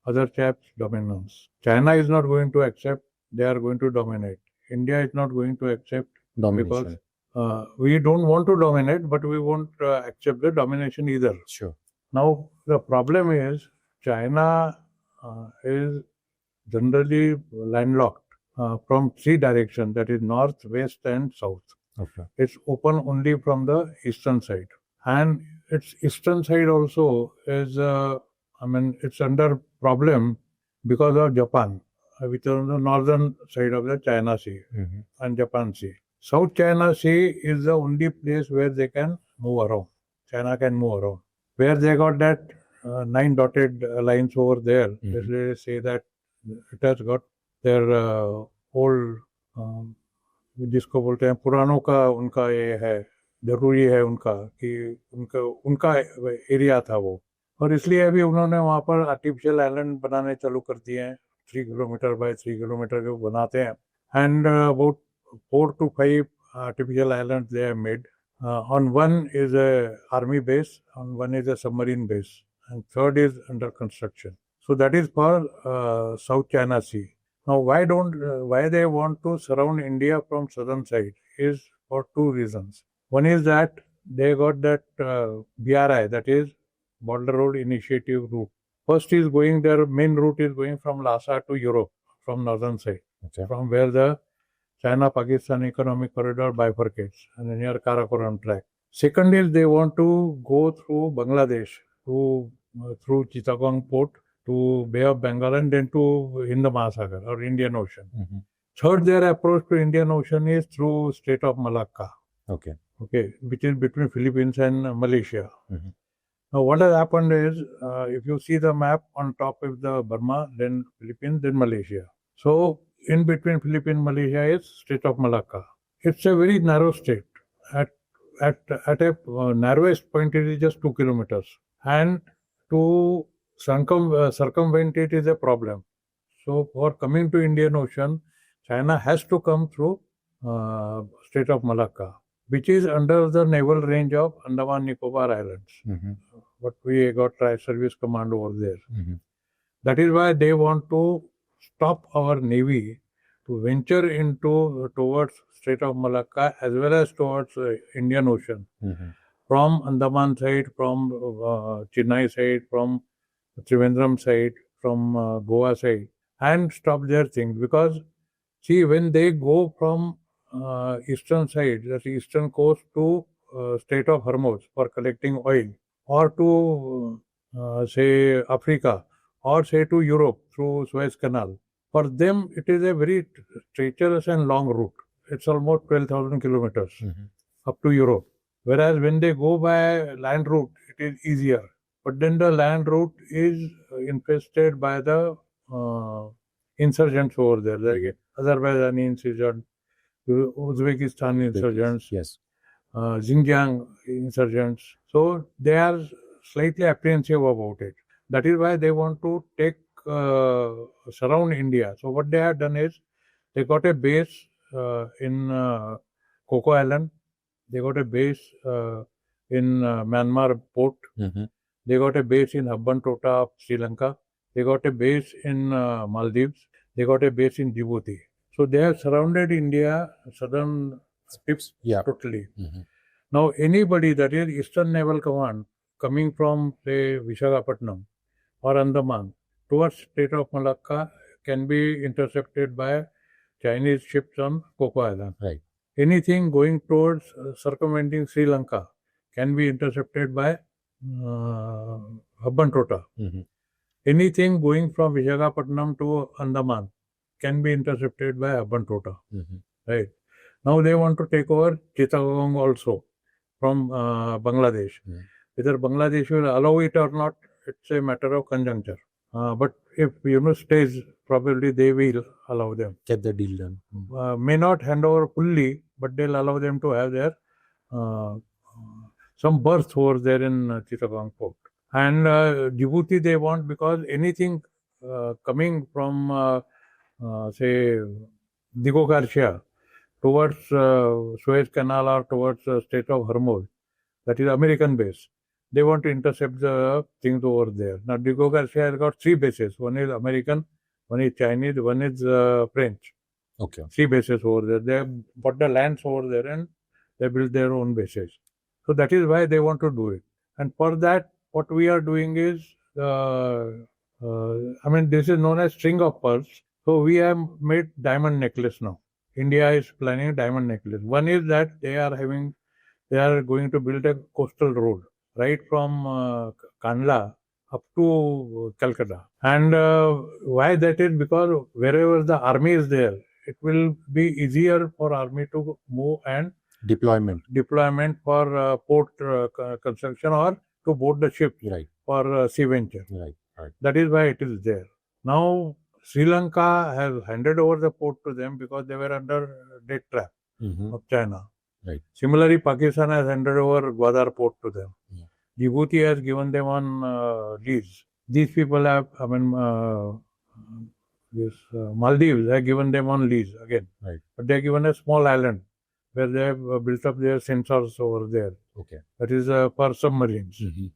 other chap's dominance. China is not going to accept, they are going to dominate. India is not going to accept Domination. Because we don't want to dominate, but we won't accept the domination either. Sure. Now the problem is China is generally landlocked from 3 directions, that is north, west and south. Okay. It's open only from the eastern side. And its eastern side also is, it's under problem because of Japan, which is on the northern side of the China Sea and Japan Sea. South China Sea is the only place where they can move around. China can move around. Where they got that 9 dotted lines over there, they say that it has got their old, जिसको बोलते हैं पुरानों का उनका ये है, जरूरी है उनका कि उनका एरिया था वो, और इसलिए अभी उन्होंने वहाँ पर आर्टिफिशियल आइलैंड बनाने चालू कर दिए हैं. 3 किलोमीटर बाय 3 किलोमीटर के बनाते हैं. And about 4 to 5 artificial islands they have made. On one is a army base, on one is a submarine base, and third is under construction. So that is for South China Sea. Now, why they want to surround India from southern side is for 2 reasons. One is that they got that BRI, that is Border Road Initiative route. First is going, their main route is going from Lhasa to Europe, from northern side, from where the China-Pakistan economic corridor bifurcates and near Karakoram track. Second is they want to go through Bangladesh, through Chittagong port to Bay of Bengal and then to Hind Mahasagar or Indian Ocean. Third, their approach to Indian Ocean is through Strait of Malacca, Okay. which is between Philippines and Malaysia. Mhm. Now, what has happened is, if you see the map, on top is the Burma, then Philippines, then Malaysia. So, in between Philippines and Malaysia is Strait of Malacca. It's a very narrow strait. At a narrowest point, it is just 2 kilometers. And to circumvent it is a problem. So, for coming to Indian Ocean, China has to come through Strait of Malacca, which is under the naval range of Andaman Nicobar Islands. Mhm. But we got Tri-Service Command over there. Mhm. That is why they want to stop our navy to venture towards Strait of Malacca as well as towards Indian Ocean, Mhm. from Andaman side, from Chennai side, from Trivandrum side, from Goa side, and stop their things. Because see, when they go from eastern side, that's eastern coast, to Strait of Hormuz for collecting oil, or to say Africa, or say to Europe through Suez Canal, for them it is a very treacherous and long route. It's almost 12,000 kilometers Mhm. up to Europe. Whereas when they go by land route, it is easier. But then the land route is infested by the insurgents over there, like Azerbaijani insurgents, Uzbekistan insurgents, Yes. Xinjiang insurgents. So they are slightly apprehensive about it. That is why they want to surround India. So what they have done is, they got a base in Coco Island. They got a base in Myanmar port. Mhm. They got a base in Hambantota of Sri Lanka. They got a base in Maldives. They got a base in Djibouti. So they have surrounded India, southern tips, Yeah. totally. Mhm. Now, anybody, that is Eastern Naval Command, coming from, say, Visakhapatnam or Andaman towards Strait of Malacca, can be intercepted by Chinese ships on Coco Island. Right. Anything going towards circumventing Sri Lanka can be intercepted by Hambantota. Mhm. Anything going from Visakhapatnam to Andaman can be intercepted by Hambantota. Mhm. Right. Now they want to take over Chittagong also from Bangladesh. Mhm. Whether Bangladesh will allow it or not, it's a matter of conjuncture. But if stays, probably they will allow them. Get the deal done. Mhm. May not hand over fully, but they'll allow them to have their some berth over there in Chittagong port. And Djibouti they want, because anything coming from say Digo towards Suez Canal or towards Strait of Hormuz, that is American base. They want to intercept the things over there. Now, Diego Garcia has got 3 bases. One is American, one is Chinese, one is French. Okay. 3 bases over there. They have bought the lands over there and they build their own bases. So that is why they want to do it. And for that, what we are doing is, this is known as string of pearls. So we have made diamond necklace now. India is planning diamond necklace. One is that they are going to build a coastal road right from Kandla up to Calcutta. And why that is, because wherever the army is there, it will be easier for army to move and Deployment for port construction, or to board the ship Right. for sea venture. Right. Right. That is why it is there. Now, Sri Lanka has handed over the port to them because they were under debt trap Mhm. of China. Right. Similarly, Pakistan has handed over Gwadar port to them. Yeah. Djibouti has given them on lease. These people have, Maldives have given them on lease again. Right. But they have given a small island where they have built up their sensors over there. Okay. That is for submarines. Mhm.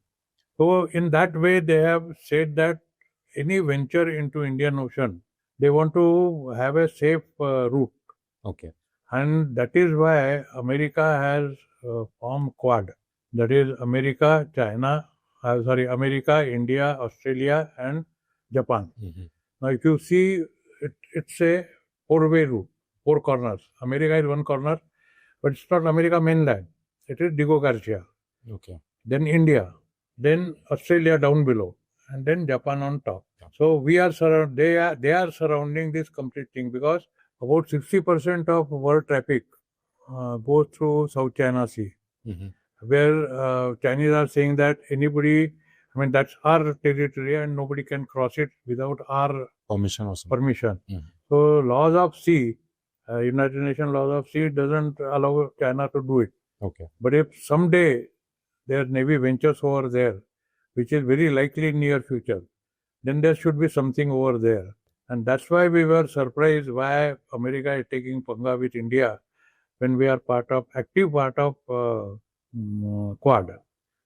So in that way, they have said that any venture into Indian Ocean, they want to have a safe route. Okay. And that is why America has formed Quad. That is America, India, Australia, and Japan. Mhm. Now, if you see, it's a 4-way route, 4 corners. America is one corner, but it's not America mainland. It is Diego Garcia. Okay. Then India, then Australia down below, and then Japan on top. So we are they are surrounding this complete thing, because about 60% of world traffic goes through South China Sea, where Chinese are saying that anybody, I mean, that's our territory and nobody can cross it without our permission or something. permission. So laws of sea, United Nations laws of sea doesn't allow China to do it. Okay. But if someday their navy ventures over there, which is very likely in near future, then there should be something over there. And that's why we were surprised why America is taking panga with India when we are active part of Quad.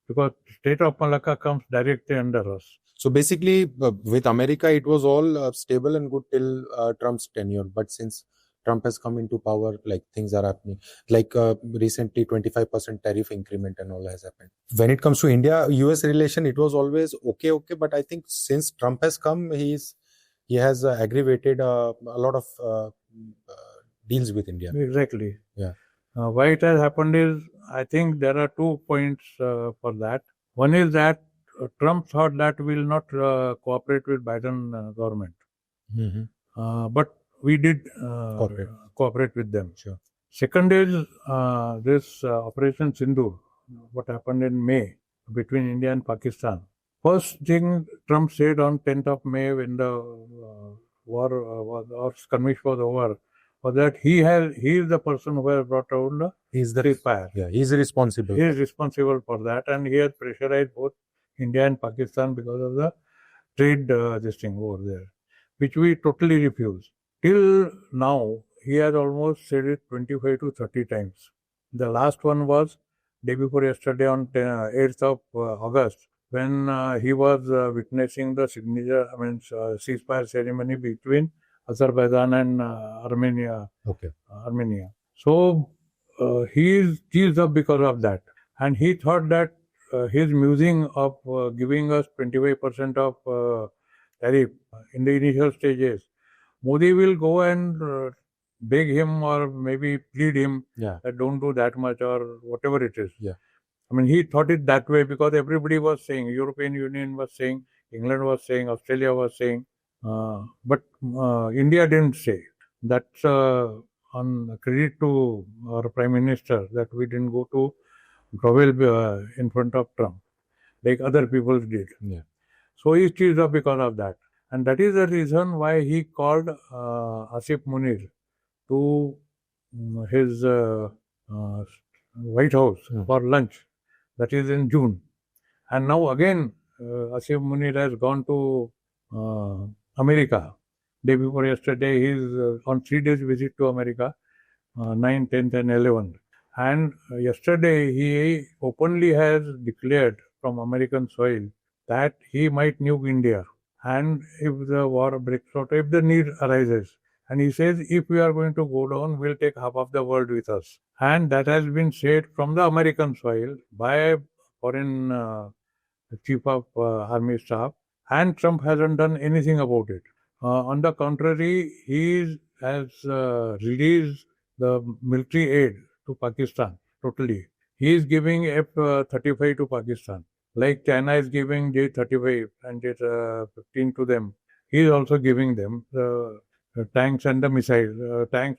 Because state of Malacca comes directly under us. So basically, with America, it was all stable and good till Trump's tenure. But since Trump has come into power, like things are happening. Like recently, 25% tariff increment and all has happened. When it comes to India-US relation, it was always okay. But I think since Trump has come, he has aggravated a lot of deals with India. Exactly. Yeah. Why it has happened is, I think there are 2 points for that. One is that Trump thought that we will not cooperate with Biden government. But we did cooperate with them. Sure. Second is this Operation Sindoor, what happened in May between India and Pakistan. First thing Trump said on 10th of May when the war or skirmish was over, was that he is the person who has brought out the ceasefire. Yeah, he is responsible. He is responsible for that, and he has pressurized both India and Pakistan because of the trade this thing over there, which we totally refuse. Till now, he has almost said it 25 to 30 times. The last one was day before yesterday on 8th of August, when he was witnessing the ceasefire ceremony between Azerbaijan and Armenia. Okay. Armenia. So he is teased up because of that, and he thought that his musing of giving us 25% of tariff in the initial stages, Modi will go and beg him or maybe plead him that don't do that much or whatever it is. Yeah. I mean, he thought it that way because everybody was saying, European Union was saying, England was saying, Australia was saying, but India didn't say. That's on credit to our Prime Minister that we didn't go to grovel in front of Trump like other people did. Yeah. So he's cheesed up because of that. And that is the reason why he called Asif Munir to his White House for lunch. That is in June. And now again, Asif Munir has gone to America. Day before yesterday, he is on 3 days visit to America, 9th, 10th and 11th. And yesterday, he openly has declared from American soil that he might nuke India. And if the war breaks out, if the need arises, and he says, if we are going to go down, we'll take half of the world with us. And that has been said from the American soil by foreign chief of army staff, and Trump hasn't done anything about it. On the contrary, he has released the military aid to Pakistan totally. He is giving F-35 to Pakistan. Like China is giving J-35 and J-15 to them. He is also giving them the tanks and the missiles,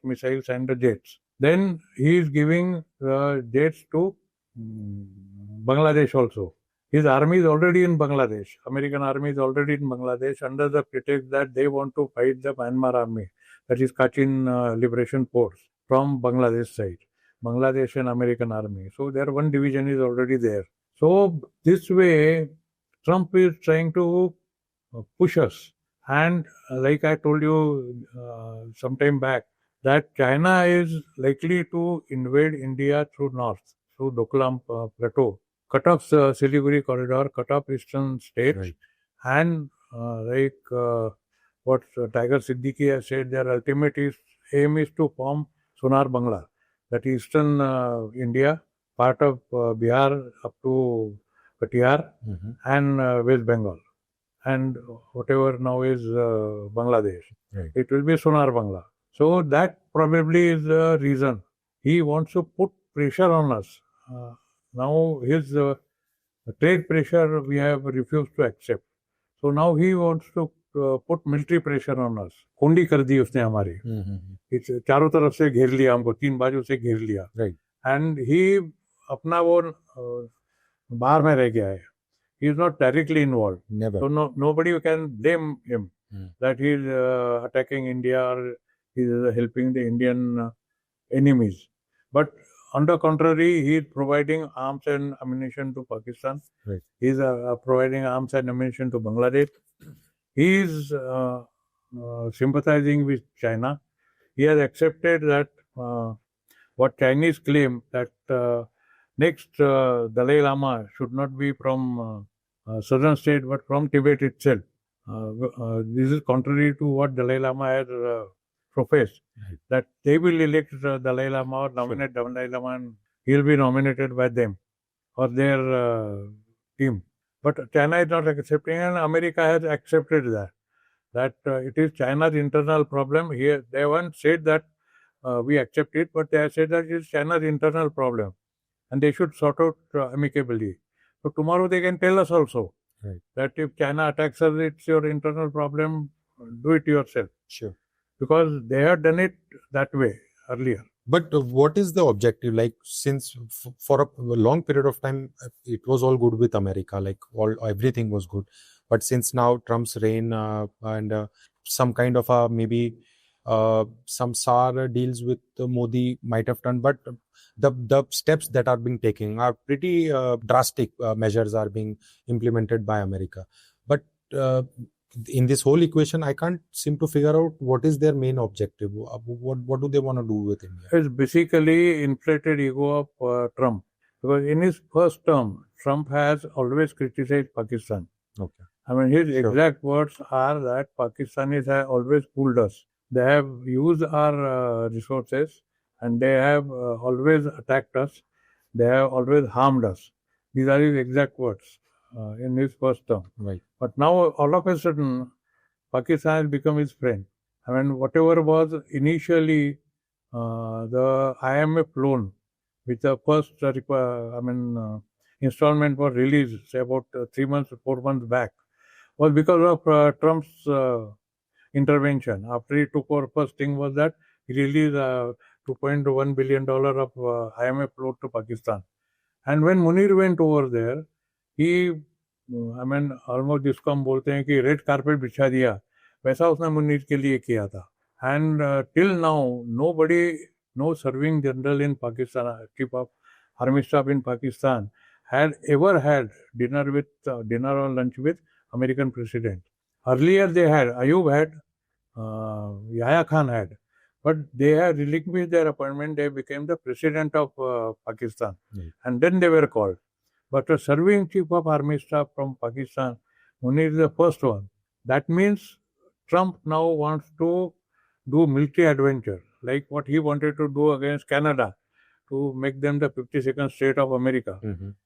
missiles and the jets. Then he is giving the jets to Bangladesh also. His army is already in Bangladesh. American army is already in Bangladesh under the pretext that they want to fight the Myanmar army, that is Kachin Liberation Force, from Bangladesh side. Bangladesh and American army. So their one division is already there. So this way, Trump is trying to push us. And like I told you some time back, that China is likely to invade India through north, through Doklam Plateau, cut off Siliguri corridor, cut off eastern states, Right. and what Tiger Siddiqui has said, their ultimate aim is to form Sonar Bangla, that eastern India, part of Bihar up to Katihar, and West Bengal, and whatever now is Bangladesh. Right. It will be Sonar Bangla. So that probably is the reason. He wants to put pressure on us. Now his trade pressure we have refused to accept. So now he wants to put military pressure on us. कोंडी कर दी उसने हमारी. चारों तरफ से घेर लिया हमको, 3 बाजू से घेर लिया. Right. And he अपना वो बाहर में रह गया है. He is not directly involved. Never. So nobody can blame him that he is attacking India or he is helping the Indian enemies. But on the contrary, he is providing arms and ammunition to Pakistan. Right. He is providing arms and ammunition to Bangladesh. He is sympathizing with China. He has accepted that what Chinese claim that next Dalai Lama should not be from southern state but from Tibet itself. This is contrary to what Dalai Lama has professed, that they will elect Dalai Lama or nominate Dalai Lama and he will be nominated by them or their team. But China is not accepting, and America has accepted that it is China's internal problem. Here they haven't said that we accept it, but they have said that it is China's internal problem and they should sort out amicably. So tomorrow they can tell us also that if China attacks us, it's your internal problem, do it yourself. Sure. Because they have done it that way earlier. But what is the objective? Like, since for a long period of time, it was all good with America, like everything was good. But since now Trump's reign and some kind of maybe some SAR deals with Modi might have done, but the steps that are being taken are pretty drastic. Measures are being implemented by America. But in this whole equation, I can't seem to figure out what is their main objective. What do they want to do with India? It's basically inflated ego of Trump. Because in his first term, Trump has always criticized Pakistan. Okay. I mean, his exact words are that Pakistanis have always fooled us. They have used our resources and they have always attacked us. They have always harmed us. These are his exact words in his first term. Right. But now, all of a sudden, Pakistan has become his friend. I mean, whatever was initially the IMF loan, which the first installment was released, say about 3 months, 4 months back, was because of Trump's intervention. After he took over, first thing was that he released $2.1 billion of IMF loan to Pakistan. And when Munir went over there, he, almost जिसको हम बोलते हैं कि red carpet बिछा दिया, वैसा उसने मुनीर के लिए किया था. And till now, no serving general in Pakistan, chief of army staff in Pakistan, had ever had dinner or lunch with American president. Earlier they had, Ayub had, Yahya Khan had, but they have relinquished their appointment. They became the president of Pakistan, and then they were called. But a serving chief of army staff from Pakistan, Munir is the first one. That means Trump now wants to do military adventure, like what he wanted to do against Canada, to make them the 52nd state of America.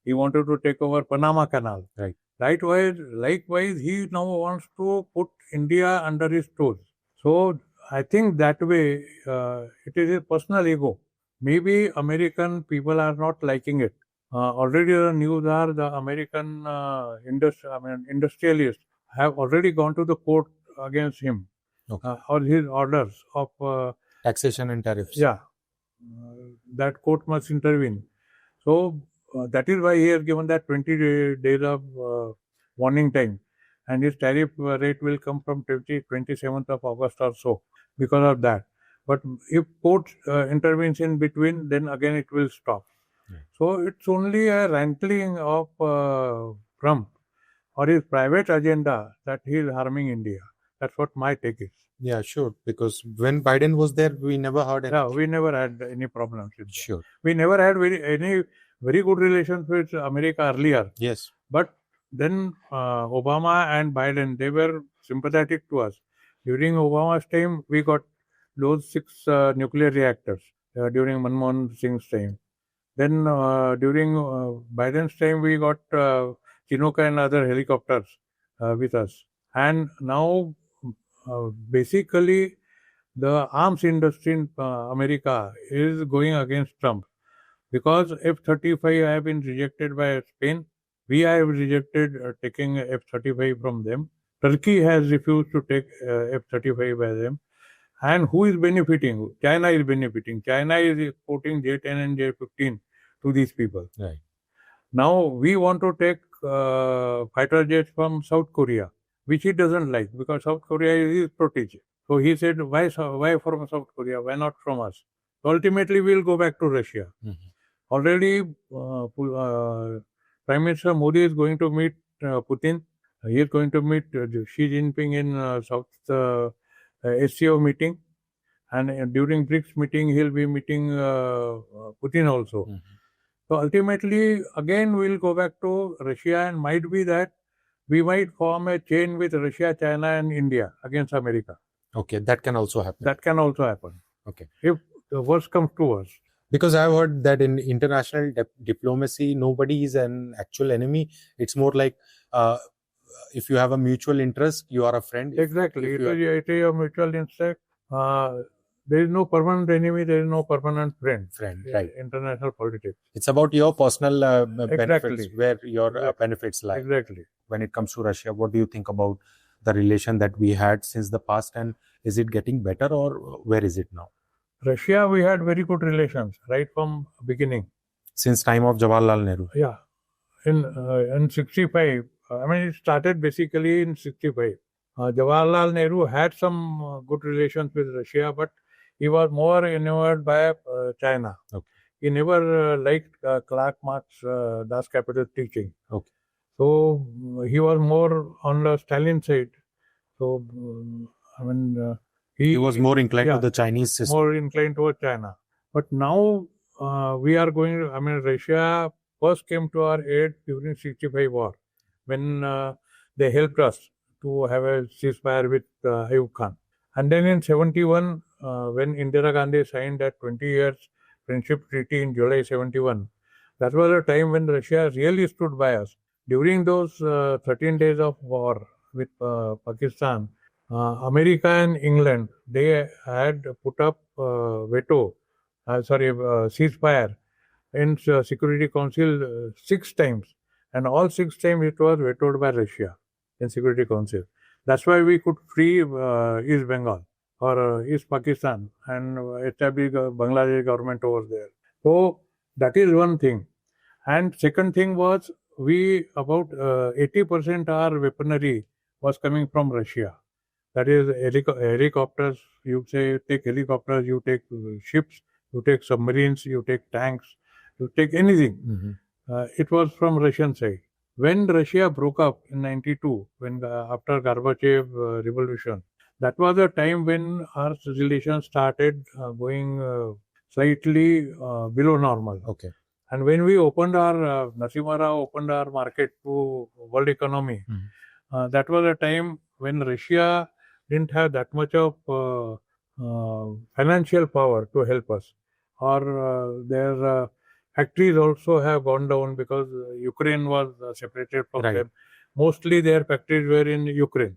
He wanted to take over Panama Canal. Right. Likewise, he now wants to put India under his toes. So I think that way it is a personal ego. Maybe American people are not liking it. Already the news are the American industrialists have already gone to the court against him, or his orders of taxation and tariffs. Yeah, that court must intervene. So that is why he has given that 20 days of warning time, and his tariff rate will come from 27th of August or so because of that. But if court intervenes in between, then again it will stop. So it's only a rankling of Trump or his private agenda that he is harming India. That's what my take is. Yeah, sure. Because when Biden was there, we never heard anything. Yeah, we never had any problems with that. Sure. We never had any very good relations with America earlier. Yes. But then Obama and Biden, they were sympathetic to us. During Obama's time, we got those 6 nuclear reactors during Manmohan Singh's time. Then during Biden's time, we got Chinook and other helicopters with us. And now, basically, the arms industry in America is going against Trump. Because F-35 have been rejected by Spain, we have rejected taking F-35 from them. Turkey has refused to take F-35 by them. And who is benefiting? China is benefiting. China is exporting J-10 and J-15 to these people. Right. Now we want to take fighter jets from South Korea, which he doesn't like because South Korea is his protege. So he said, why from South Korea? Why not from us? So ultimately, we'll go back to Russia. Already, Prime Minister Modi is going to meet Putin. He is going to meet Xi Jinping in South SCO meeting. And during BRICS meeting, he'll be meeting Putin also. So ultimately, again, we'll go back to Russia, and might be that we might form a chain with Russia, China, and India against America. Okay, that can also happen. That can also happen. Okay. If the worst comes to worst. Because I've heard that in international diplomacy, nobody is an actual enemy. It's more like if you have a mutual interest, you are a friend. Exactly. It is a mutual interest. There is no permanent enemy, there is no permanent friend. Right. International politics. It's about your personal benefits, Exactly. where your benefits lie. Exactly. When it comes to Russia, what do you think about the relation that we had since the past, and is it getting better, or where is it now? Russia, we had very good relations right from beginning. Since time of Jawaharlal Nehru? Yeah. In 65, I mean, it started basically in 65. Jawaharlal Nehru had some good relations with Russia, but he was more enamored by China. Okay. He never liked Clark Marx Das Kapital teaching. Okay. So he was more on the Stalin side. So I mean, he was more inclined to the Chinese system. More inclined towards China. But now we are going. I mean, Russia first came to our aid during 65 war, when they helped us to have a ceasefire with Ayub Khan. And then in 71, when Indira Gandhi signed that 20 years friendship treaty in July 71, that was a time when Russia really stood by us. During those 13 days of war with Pakistan, America and England, they had put up ceasefire in Security Council 6 times. And all 6 times it was vetoed by Russia in Security Council. That's why we could free East Bengal or East Pakistan and establish a Bangladesh government over there. So that is one thing. And second thing was, we about 80% our weaponry was coming from Russia. That is helicopters. You take helicopters, you take ships, you take submarines, you take tanks, you take anything. It was from Russian side. When Russia broke up in 92, when after Gorbachev revolution, that was a time when our relations started going slightly below normal. Okay. And when we opened our Narasimha Rao opened our market to world economy, that was a time when Russia didn't have that much of financial power to help us, or their factories also have gone down because Ukraine was separated from them. Mostly their factories were in Ukraine.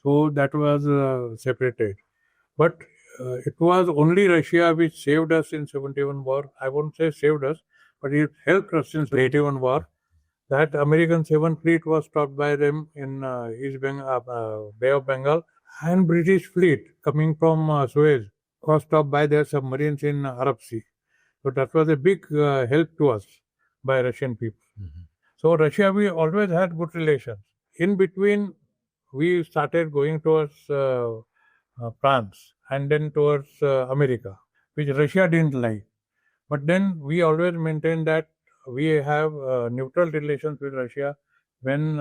So that was separated. But it was only Russia which saved us in 71 war. I won't say saved us, but it helped us in 81 war. That American 7th Fleet was stopped by them in Bay of Bengal, and British fleet coming from Suez was stopped by their submarines in Arab Sea. So that was a big help to us by Russian people. So Russia, we always had good relations. In between, we started going towards France and then towards America, which Russia didn't like. But then we always maintained that we have neutral relations with Russia. When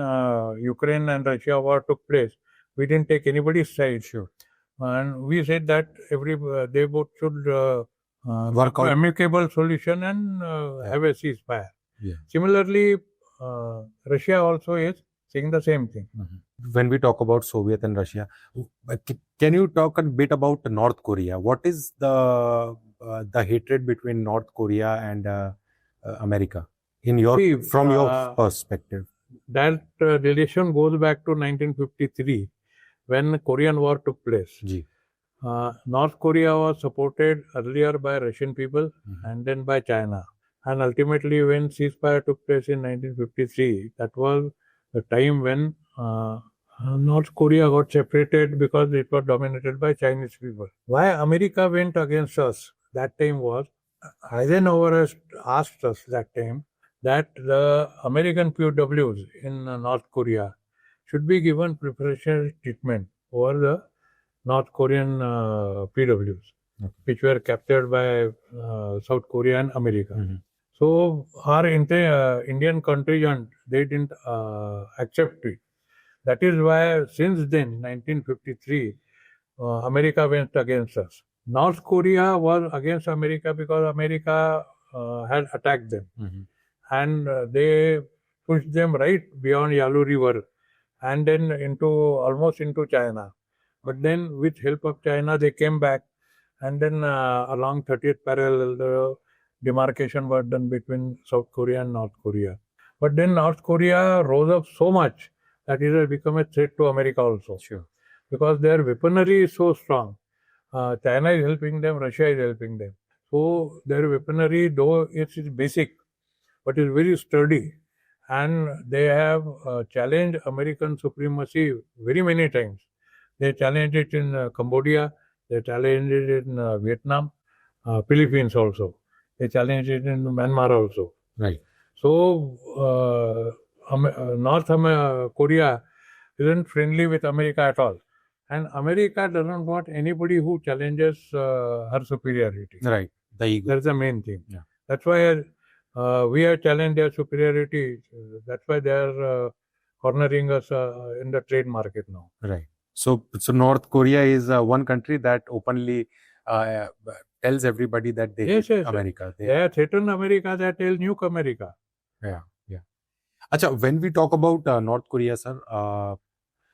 Ukraine and Russia war took place, we didn't take anybody's side. Sure. And we said that they both should work out amicable solution and have a ceasefire. Yeah. Similarly, Russia also is saying the same thing. When we talk about Soviet and Russia, can you talk a bit about North Korea? What is the hatred between North Korea and America from your perspective? That relation goes back to 1953, when Korean War took place. North Korea was supported earlier by Russian people and then by China. And ultimately, when ceasefire took place in 1953, that was the time when North Korea got separated because it was dominated by Chinese people. Why America went against us that time was, Eisenhower has asked us that time that the American POWs in North Korea should be given preferential treatment over the North Korean PWs, which were captured by South Korea and America. Mm-hmm. So our Indian contingent, they didn't accept it. That is why since then, 1953, America went against us. North Korea was against America because America had attacked them. Mm-hmm. And they pushed them right beyond Yalu River and then almost into China. But then with help of China, they came back, and then along 30th parallel, the demarcation was done between South Korea and North Korea. But then North Korea rose up so much that it has become a threat to America also. Sure. Because their weaponry is so strong. China is helping them, Russia is helping them. So their weaponry, though it is basic, but is very sturdy. And they have challenged American supremacy very many times. They challenged it in Cambodia, they challenged it in Vietnam, Philippines also. They challenged it in Myanmar also. Right. So North Korea isn't friendly with America at all. And America doesn't want anybody who challenges her superiority. Right. The ego. That's the main thing. Yeah. That's why we have challenged their superiority. That's why they are cornering us in the trade market now. Right. So North Korea is one country that openly tells everybody that they hate America. They have threatened America, they tell nuke America. Yeah. Acha, when we talk about North Korea, sir,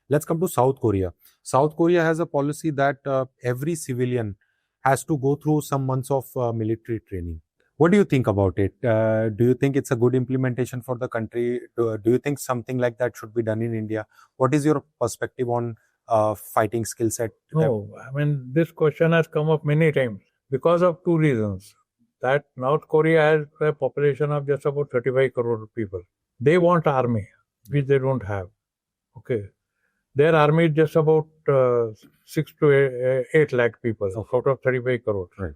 let's come to South Korea. South Korea has a policy that every civilian has to go through some months of military training. What do you think about it? Do you think it's a good implementation for the country? Do you think something like that should be done in India? What is your perspective on fighting skill set? No, I mean, this question has come up many times because of two reasons. That North Korea has a population of just about 35 crore people. They want army, which they don't have. Okay. Their army is just about 6 to 8 lakh people out of 35 crore. Right.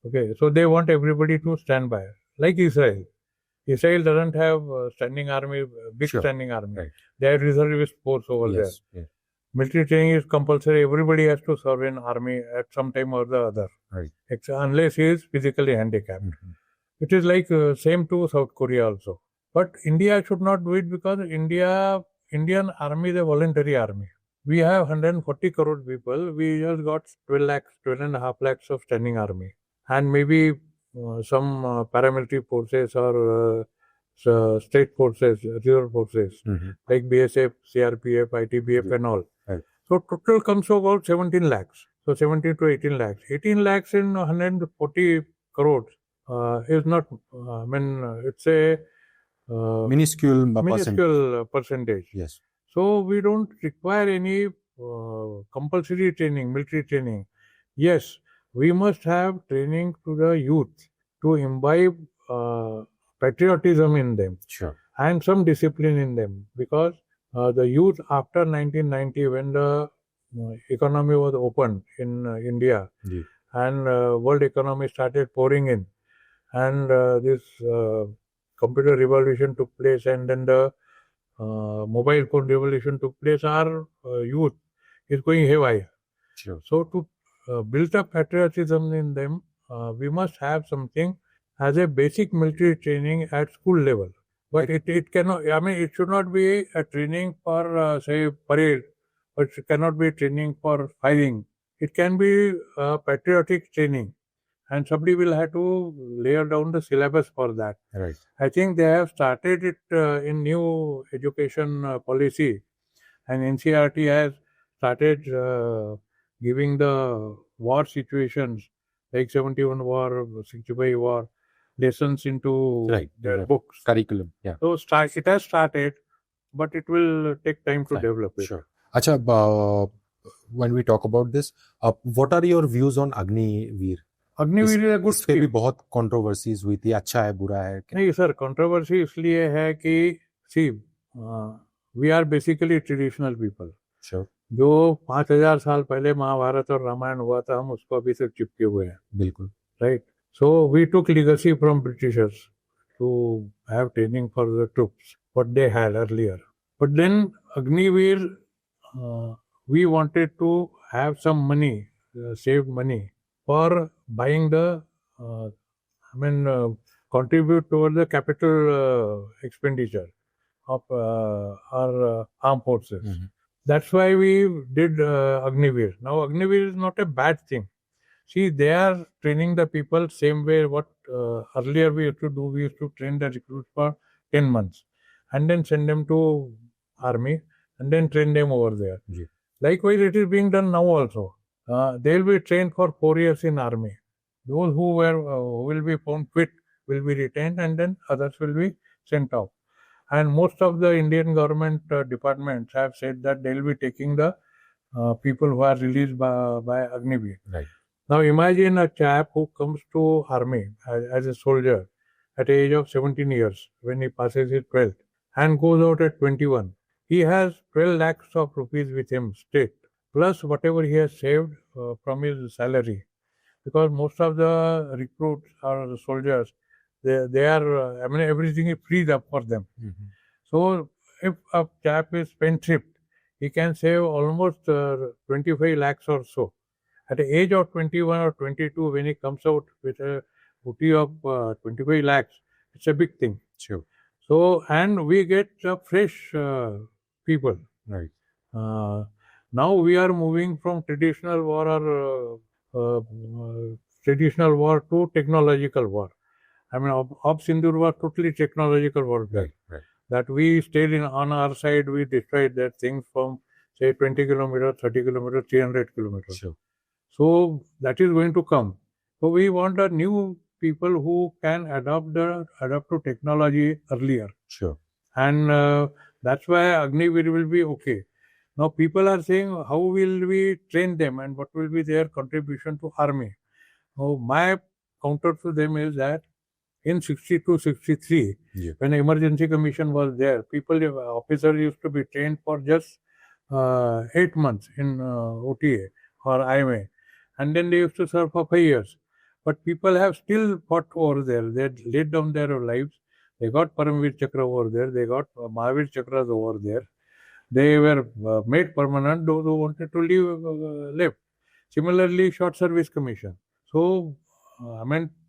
Okay, so they want everybody to stand by, like Israel. Israel doesn't have standing army, big standing army. Right. They have reservist force over there. Yes. Military training is compulsory. Everybody has to serve in army at some time or the other. Right. Unless he is physically handicapped. Mm-hmm. It is like same to South Korea also. But India should not do it because Indian army is a voluntary army. We have 140 crore people. We just got 12.5 lakhs of standing army. And maybe some paramilitary forces or state forces, reserve forces, like BSF, CRPF, ITBF and all. Right. So total comes to about 17 lakhs. So 17 to 18 lakhs. 18 lakhs in 140 crores is not, it's a minuscule percentage. Yes. So we don't require any compulsory training, military training. Yes, we must have training to the youth to imbibe patriotism in them. Sure. And some discipline in them, because the youth after 1990, when the economy was opened in India, and world economy started pouring in, and this computer revolution took place, and then the mobile phone revolution took place, our youth is going haywire. Sure. So to build up patriotism in them, we must have something as a basic military training at school level. But it cannot, it should not be a training for, say, parade, but it cannot be training for firing. It can be patriotic training. And somebody will have to layer down the syllabus for that. Right. I think they have started it in new education policy, and NCERT has started giving the war situations, like 71 war, 65 war, lessons into their books. Curriculum, yeah. So it has started, but it will take time to develop it. Sure. Acha, when we talk about this, what are your views on Agni Veer? Agniveer is a good scheme. भी बहुत controversies हुई थी, अच्छा है बुरा है? नहीं sir, controversy इसलिए है कि see we are basically traditional people. Sure. जो 5,000 साल पहले महाभारत और रामायण हुआ था, हम उसको अभी तक चिपके हुए हैं. बिल्कुल. Right. So we took legacy from Britishers to have training for the troops, what they had earlier. But then Agniveer, we wanted to have some money, saved money for buying the, contribute toward the capital expenditure of our armed forces. Mm-hmm. That's why we did Agniveer. Now Agniveer is not a bad thing. See, they are training the people same way what earlier we used to do. We used to train the recruits for 10 months and then send them to army and then train them over there. Yeah. Likewise, it is being done now also. They will be trained for 4 years in army. Those who will be found fit will be retained and then others will be sent off. And most of the Indian government departments have said that they will be taking the people who are released by Agniveer. Right. Now imagine a chap who comes to army as a soldier at the age of 17 years when he passes his 12th and goes out at 21. He has 12 lakhs of rupees with him straight, plus whatever he has saved from his salary. Because most of the recruits or the soldiers, they are, everything is freed up for them. Mm-hmm. So if a chap is spendthrift, he can save almost 25 lakhs or so. At the age of 21 or 22, when he comes out with a booty of 25 lakhs, it's a big thing. Sure. So, and we get fresh people. Right. Now we are moving from traditional war or traditional war to technological war. Op Sindur was totally technological warfare. Right. That we stayed on our side, we destroyed that things from say 20 kilometers, 30 kilometers, 300 kilometers. Sure. So that is going to come. So we want a new people who can adapt to technology earlier. Sure. And that's why Agniveer will be okay. Now people are saying, how will we train them and what will be their contribution to army? Now my counter to them is that in 62-63, when the emergency commission was there, officers used to be trained for just 8 months in OTA or IMA. And then they used to serve for 5 years. But people have still fought over there. They laid down their lives. They got Paramveer Chakra over there. They got Mahavir Chakras over there. They were made permanent. Those who wanted to leave, left. Similarly, Short Service Commission. So,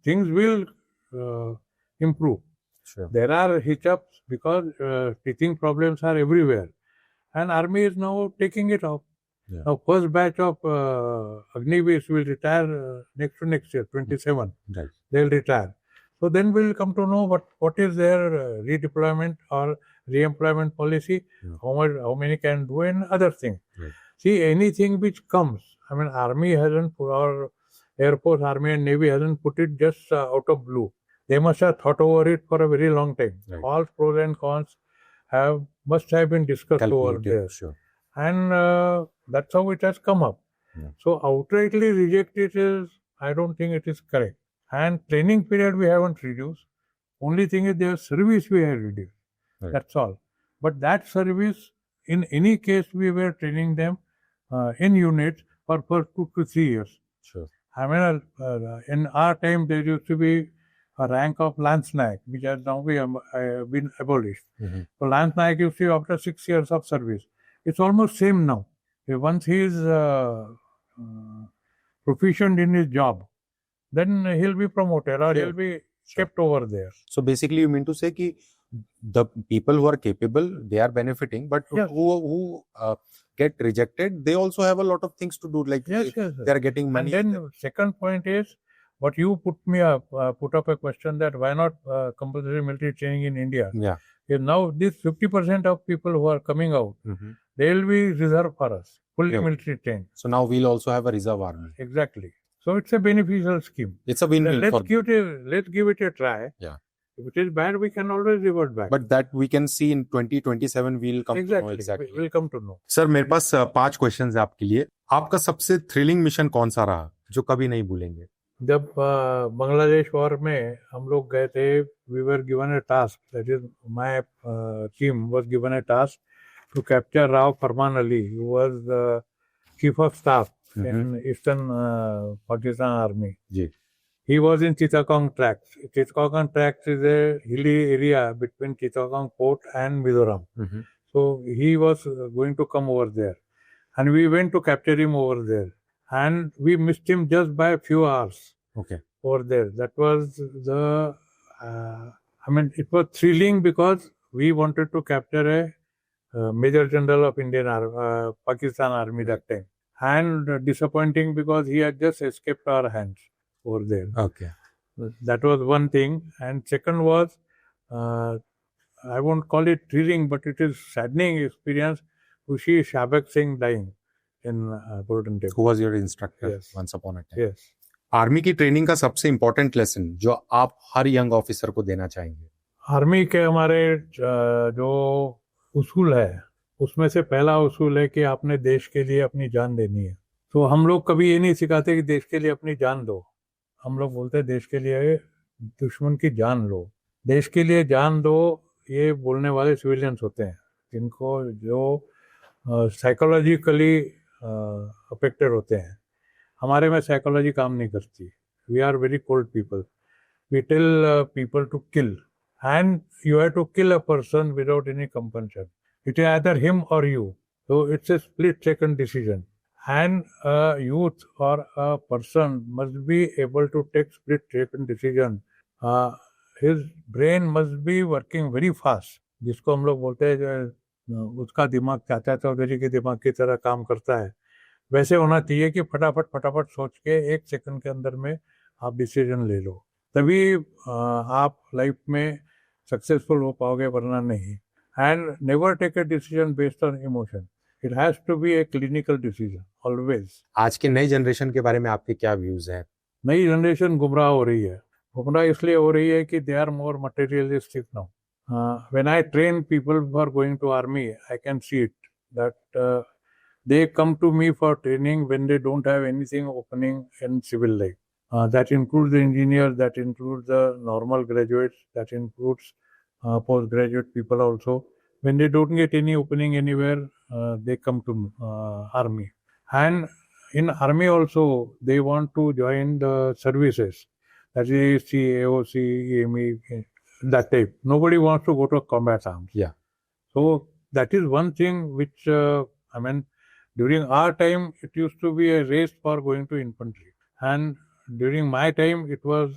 things will improve. Sure. There are hitch-ups because teaching problems are everywhere. And army is now taking it off. Yeah. Now, first batch of Agniveers will retire next year, 27. Right. They'll retire. So then we'll come to know what is their redeployment or re-employment policy, how many can do, and other things. Right. See, anything which comes, Army hasn't put, or Air Force, Army and Navy hasn't put it just out of blue. They must have thought over it for a very long time. Right. All pros and cons must have been discussed over there. Sure. And that's how it has come up. Yeah. So outrightly reject it is, I don't think it is correct. And training period we haven't reduced. Only thing is their service we have reduced. Right. That's all. But that service, in any case, we were training them in units for 2 to 3 years. Sure. In our time there used to be a rank of Lance Naik, which has now been abolished. Mm-hmm. So Lance Naik used to be after 6 years of service. It's almost same now. Once he is proficient in his job, then he'll be promoted or he'll be kept over there. So basically you mean to say that the people who are capable, they are benefiting, but who get rejected, they also have a lot of things to do, like they are getting money. And then second point is, what you put up a question that why not compulsory military training in India? Yeah. Now this 50% of people who are coming out, they will be reserved for us, fully military trained. So now we'll also have a reserve army. Exactly. So it's a beneficial scheme. It's a win-win. Let's give it a try. Yeah. If it is bad, we can always revert back. But that we can see in 2027 we'll come to know exactly. We'll come to know. Sir, मेरे पास 5 questions है आपके लिए. आपका सबसे thrilling mission कौन सा रहा जो कभी नहीं भूलेंगे? जब बांग्लादेश वॉर में हम लोग गए थे, we were given a task. That is, my team was given a task to capture Rao Farman Ali, who was the chief of staff in Eastern Pakistan Army. जी. He was in Chittagong Tracts. Chittagong Tracts is a hilly area between Chittagong Port and Mizoram. So he was going to come over there. And we went to capture him over there. And we missed him just by a few hours over there. That was the, it was thrilling because we wanted to capture a Major General of Pakistan Army that time. And disappointing because he had just escaped our hands over there. That was one thing. And second was, I won't call it thrilling, but it is saddening experience to see Shabak Singh dying in Golden Temple. Who was your instructor? Yes. Once upon a time. Yes. Army की training का सबसे important lesson जो आप हर young officer को देना चाहेंगे? Army के हमारे जो उसूल है उसमें से पहला उसूल है कि आपने देश के लिए अपनी जान देनी है. तो हम लोग कभी ये नहीं सिखाते कि देश के लिए अपनी जान दो. हम लोग बोलते हैं देश के लिए दुश्मन की जान लो. देश के लिए जान दो ये बोलने वाले सिविलियंस होते हैं जिनको जो साइकोलॉजिकली अफेक्टेड होते हैं. हमारे में साइकोलॉजी काम नहीं करती. We are very cold people. We tell people to kill and you have to kill a person without any compulsion. It is either him or you. So it's a split-second decision. And a youth or a person must be able to take split-second decision. His brain must be working very fast. जिसको हम लोग बोलते हैं उसका दिमाग चाचा चौधरी के दिमाग की तरह काम करता है. वैसे होना चाहिए कि फटाफट सोच के 1 सेकंड के अंदर में आप डिसीजन ले लो. तभी आप लाइफ में सक्सेसफुल हो पाओगे, वरना नहीं. And never take a decision based on emotion. It has to be a clinical decision always. आज के नई जनरेशन के बारे में आपके क्या व्यूज हैं? नई जनरेशन गुमराह हो रही है. गुमराह इसलिए हो रही है कि they are more materialistic now. When I train people for going to army I can see it that they come to me for training when they don't have anything opening in civil life. That includes the engineers, that includes the normal graduates, that includes postgraduate people also. When they don't get any opening anywhere, they come to army. And in army also, they want to join the services. That is ASC, AOC, EME, that type. Nobody wants to go to combat arms. Yeah. So that is one thing which, during our time, it used to be a race for going to infantry. And during my time, it was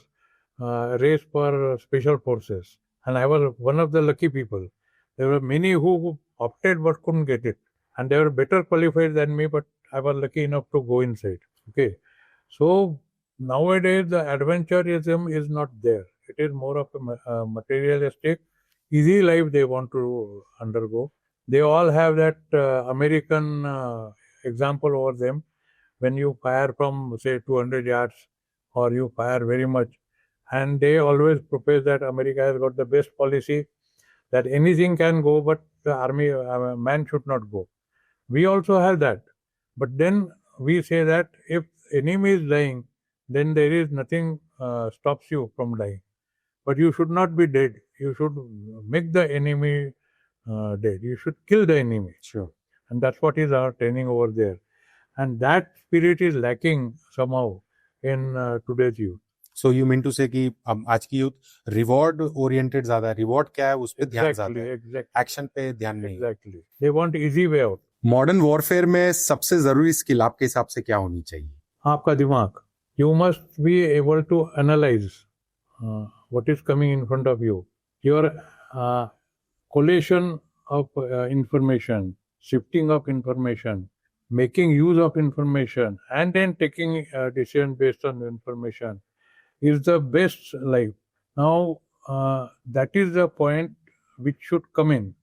a race for special forces. And I was one of the lucky people. There were many who opted but couldn't get it. And they were better qualified than me, but I was lucky enough to go inside. Okay. So nowadays, the adventurism is not there. It is more of a materialistic, easy life they want to undergo. They all have that American example over them. When you fire from, say, 200 yards, or you fire very much, and they always propose that America has got the best policy, that anything can go, but the army man should not go. We also have that, but then we say that if enemy is dying, then there is nothing stops you from dying. But you should not be dead. You should make the enemy dead. You should kill the enemy. Sure. And that's what is our training over there. And that spirit is lacking somehow in today's youth. So you mean to say कि आज की youth reward oriented ज्यादा है. Reward क्या है उस पे ध्यान ज्यादा है, एक्शन पे ध्यान नहीं. Exactly. They want easy way out. Modern warfare में सबसे जरूरी स्किल आपके हिसाब से क्या होनी चाहिए? आपका दिमाग. You must be able to analyze what is coming in front of you. Your collation of information, shifting of information, making use of information, and then taking a decision based on information is the best life. Now, that is the point which should come in.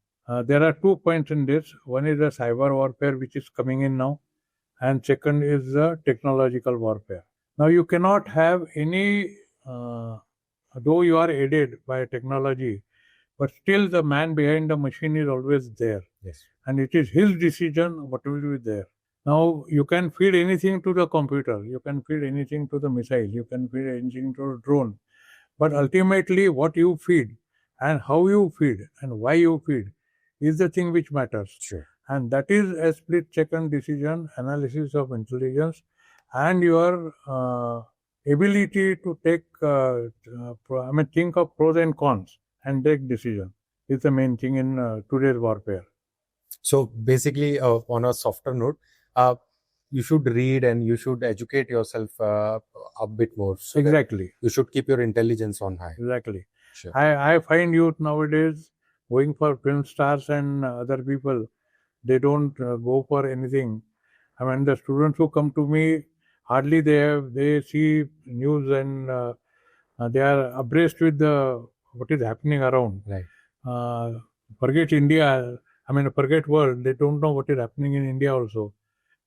There are 2 points in this. One is the cyber warfare, which is coming in now, and second is the technological warfare. Now, you cannot have any, though you are aided by technology, but still the man behind the machine is always there. Yes. And it is his decision what will be there. Now, you can feed anything to the computer, you can feed anything to the missile, you can feed anything to the drone. But ultimately, what you feed and how you feed and why you feed is the thing which matters. Sure. And that is a split-second decision, analysis of intelligence, and your ability to take, think of pros and cons and take decision is the main thing in today's warfare. So basically, on a softer note, you should read and you should educate yourself a bit more. So Exactly. You should keep your intelligence on high. Exactly. Sure. I find youth nowadays going for film stars and other people, they don't go for anything. I mean, the students who come to me, hardly they see news and they are abreast with what is happening around. Right. Forget India, forget world, they don't know what is happening in India also.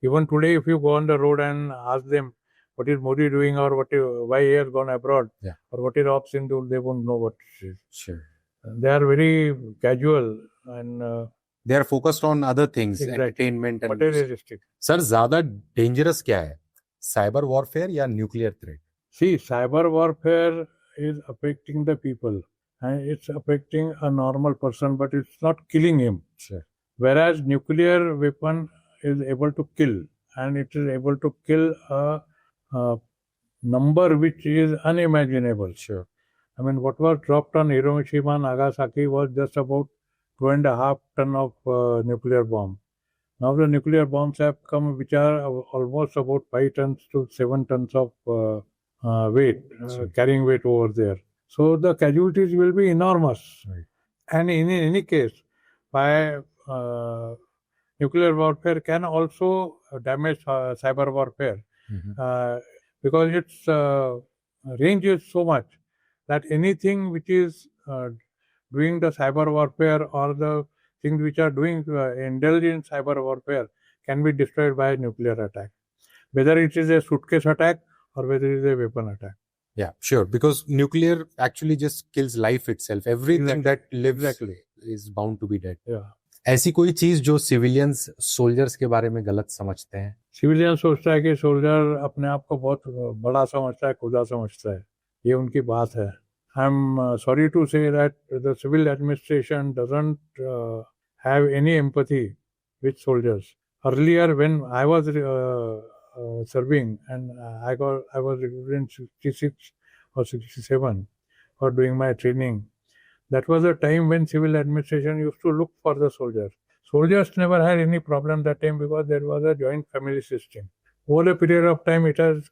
Even today, if you go on the road and ask them, what is Modi doing, or why he has gone abroad, Yeah. or what is Ops into, they won't know what it is. Sure. They are very casual and they are focused on other things, Exactly. entertainment and materialistic. Sir ज्यादा dangerous क्या है, cyber warfare या nuclear threat? See, cyber warfare is affecting the people and it's affecting a normal person, but it's not killing him. Sure. Whereas nuclear weapon is able to kill, and it is able to kill a number which is unimaginable. Sure. I mean, what was dropped on Hiroshima and Nagasaki was just about 2.5 tons of nuclear bomb. Now the nuclear bombs have come, which are almost about 5 tons to 7 tons of weight, carrying weight over there. So the casualties will be enormous. Right. And in any case, by nuclear warfare can also damage cyber warfare. Mm-hmm. Because its range is so much that anything which is doing the cyber warfare or the things which are doing intelligent cyber warfare can be destroyed by a nuclear attack, whether it is a suitcase attack or whether it is a weapon attack. Yeah, sure. Because nuclear actually just kills life itself. Everything that lives is bound to be dead. Yeah. ऐसी कोई चीज जो civilians soldiers के बारे में गलत समझते हैं? सिविलियन सोचता है कि सोल्जर अपने आप को बहुत बड़ा समझता है, खुदा समझता है, ये उनकी बात है. I am sorry to say that the civil administration doesn't have any empathy with soldiers. Earlier, when I was serving and I was in 66 or 67 for doing my training, that was a time when civil administration used to look for the soldiers. Soldiers never had any problem that time because there was a joint family system. Over a period of time, it has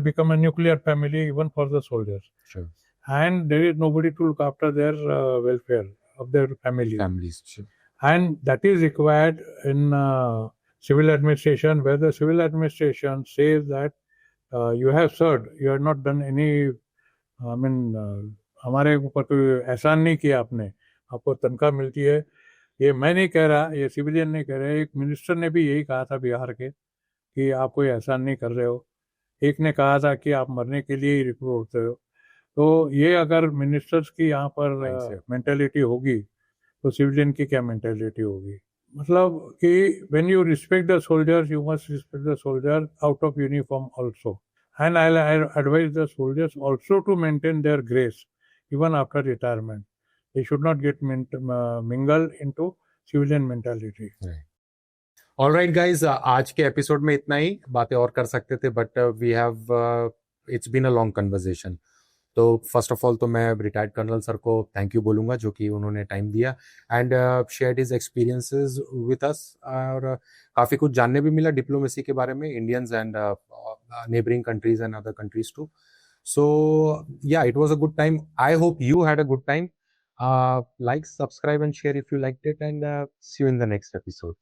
become a nuclear family even for the soldiers. Sure. And there is nobody to look after their welfare of their families. Sure. And that is required in civil administration, where the civil administration says that you have served, you have not done any, हमारे ऊपर कोई एहसान नहीं किया आपने, आपको तनख्वाह मिलती है. ये मैं नहीं कह रहा, ये सिविलियन नहीं कह रहे, एक मिनिस्टर ने भी यही कहा था बिहार के कि आप कोई एहसान नहीं कर रहे हो. एक ने कहा था कि आप मरने के लिए ही रिक्रूट होते हो. तो ये अगर मिनिस्टर्स की यहाँ पर मेंटालिटी होगी तो सिविलियन की क्या मेंटालिटी होगी? मतलब कि when you respect the soldiers, you must respect the soldier out of uniform also. And I advise the soldiers also to maintain their grace even after retirement. They should not get mingled into civilian mentality. Right. All right, guys. आज के episode में इतना ही. बातें और कर सकते थे, but we have it's been a long conversation. तो फर्स्ट ऑफ ऑल तो मैं रिटायर्ड कर्नल सर को थैंक यू बोलूंगा, जो कि उन्होंने टाइम दिया and shared his experiences with us, और काफ़ी कुछ जानने भी मिला डिप्लोमेसी के बारे में, Indians and neighbouring countries and other countries too. So yeah, it was a good time. I hope you had a good time. Like, subscribe and share if you liked it, and see you in the next episode.